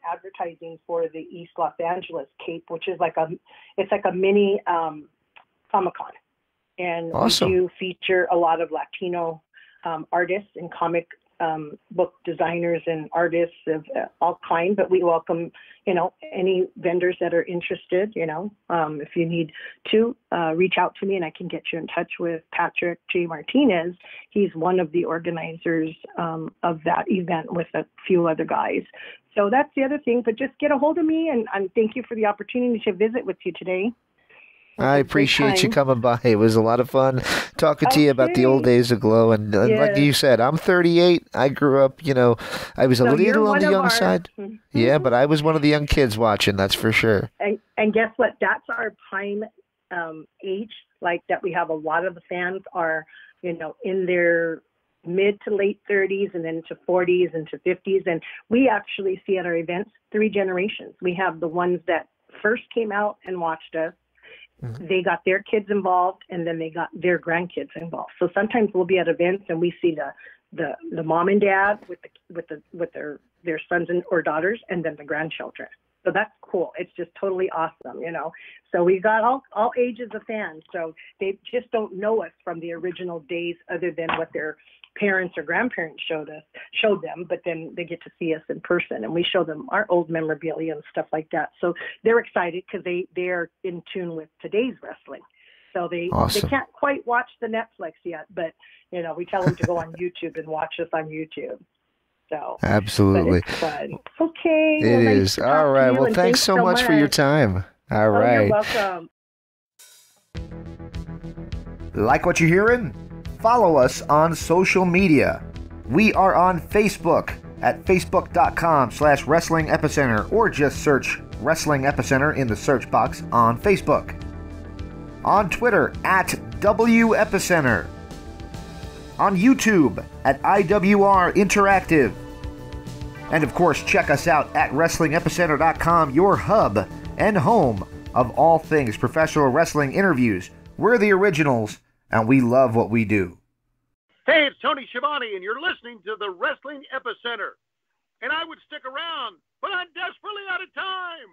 advertising for the East Los Angeles Cape, which is like a mini Comic-Con, and awesome. We do feature a lot of Latino artists and comic book designers and artists of all kind, but we welcome, any vendors that are interested, if you need to reach out to me and I can get you in touch with Patrick J. Martinez. He's one of the organizers of that event with a few other guys. So that's the other thing, but just get a hold of me and thank you for the opportunity to visit with you today. I appreciate you coming by. It was a lot of fun talking to you about the old days of Glow. And like you said, I'm 38. I grew up, I was a little on the young side. Mm-hmm. Yeah, but I was one of the young kids watching, that's for sure. And guess what? That's our prime age, like that we have a lot of the fans are, in their mid to late 30s and then to 40s and to 50s. And we actually see at our events 3 generations. We have the ones that first came out and watched us. Mm-hmm. They got their kids involved, and then they got their grandkids involved. So sometimes we'll be at events and we see the mom and dad with their sons or daughters, and then the grandchildren. So that's cool. It's just totally awesome, So we got all ages of fans. So they just don't know us from the original days, other than what their parents or grandparents showed them, but then they get to see us in person, and we show them our old memorabilia and stuff like that. So they're excited because they're in tune with today's wrestling. So they can't quite watch the Netflix yet, but we tell them to go on YouTube and watch us on YouTube. So absolutely. But it's fun. Okay. It is. All right. Well, thanks so much for your time. All right. You're welcome. Like what you're hearing? Follow us on social media. We are on Facebook at facebook.com/Wrestling Epicenter, or just search Wrestling Epicenter in the search box on Facebook. On Twitter at WEpicenter. On YouTube at IWR Interactive. And of course, check us out at WrestlingEpicenter.com, your hub and home of all things professional wrestling interviews. We're the originals, and we love what we do. Hey, it's Tony Schiavone, and you're listening to the Wrestling Epicenter. And I would stick around, but I'm desperately out of time.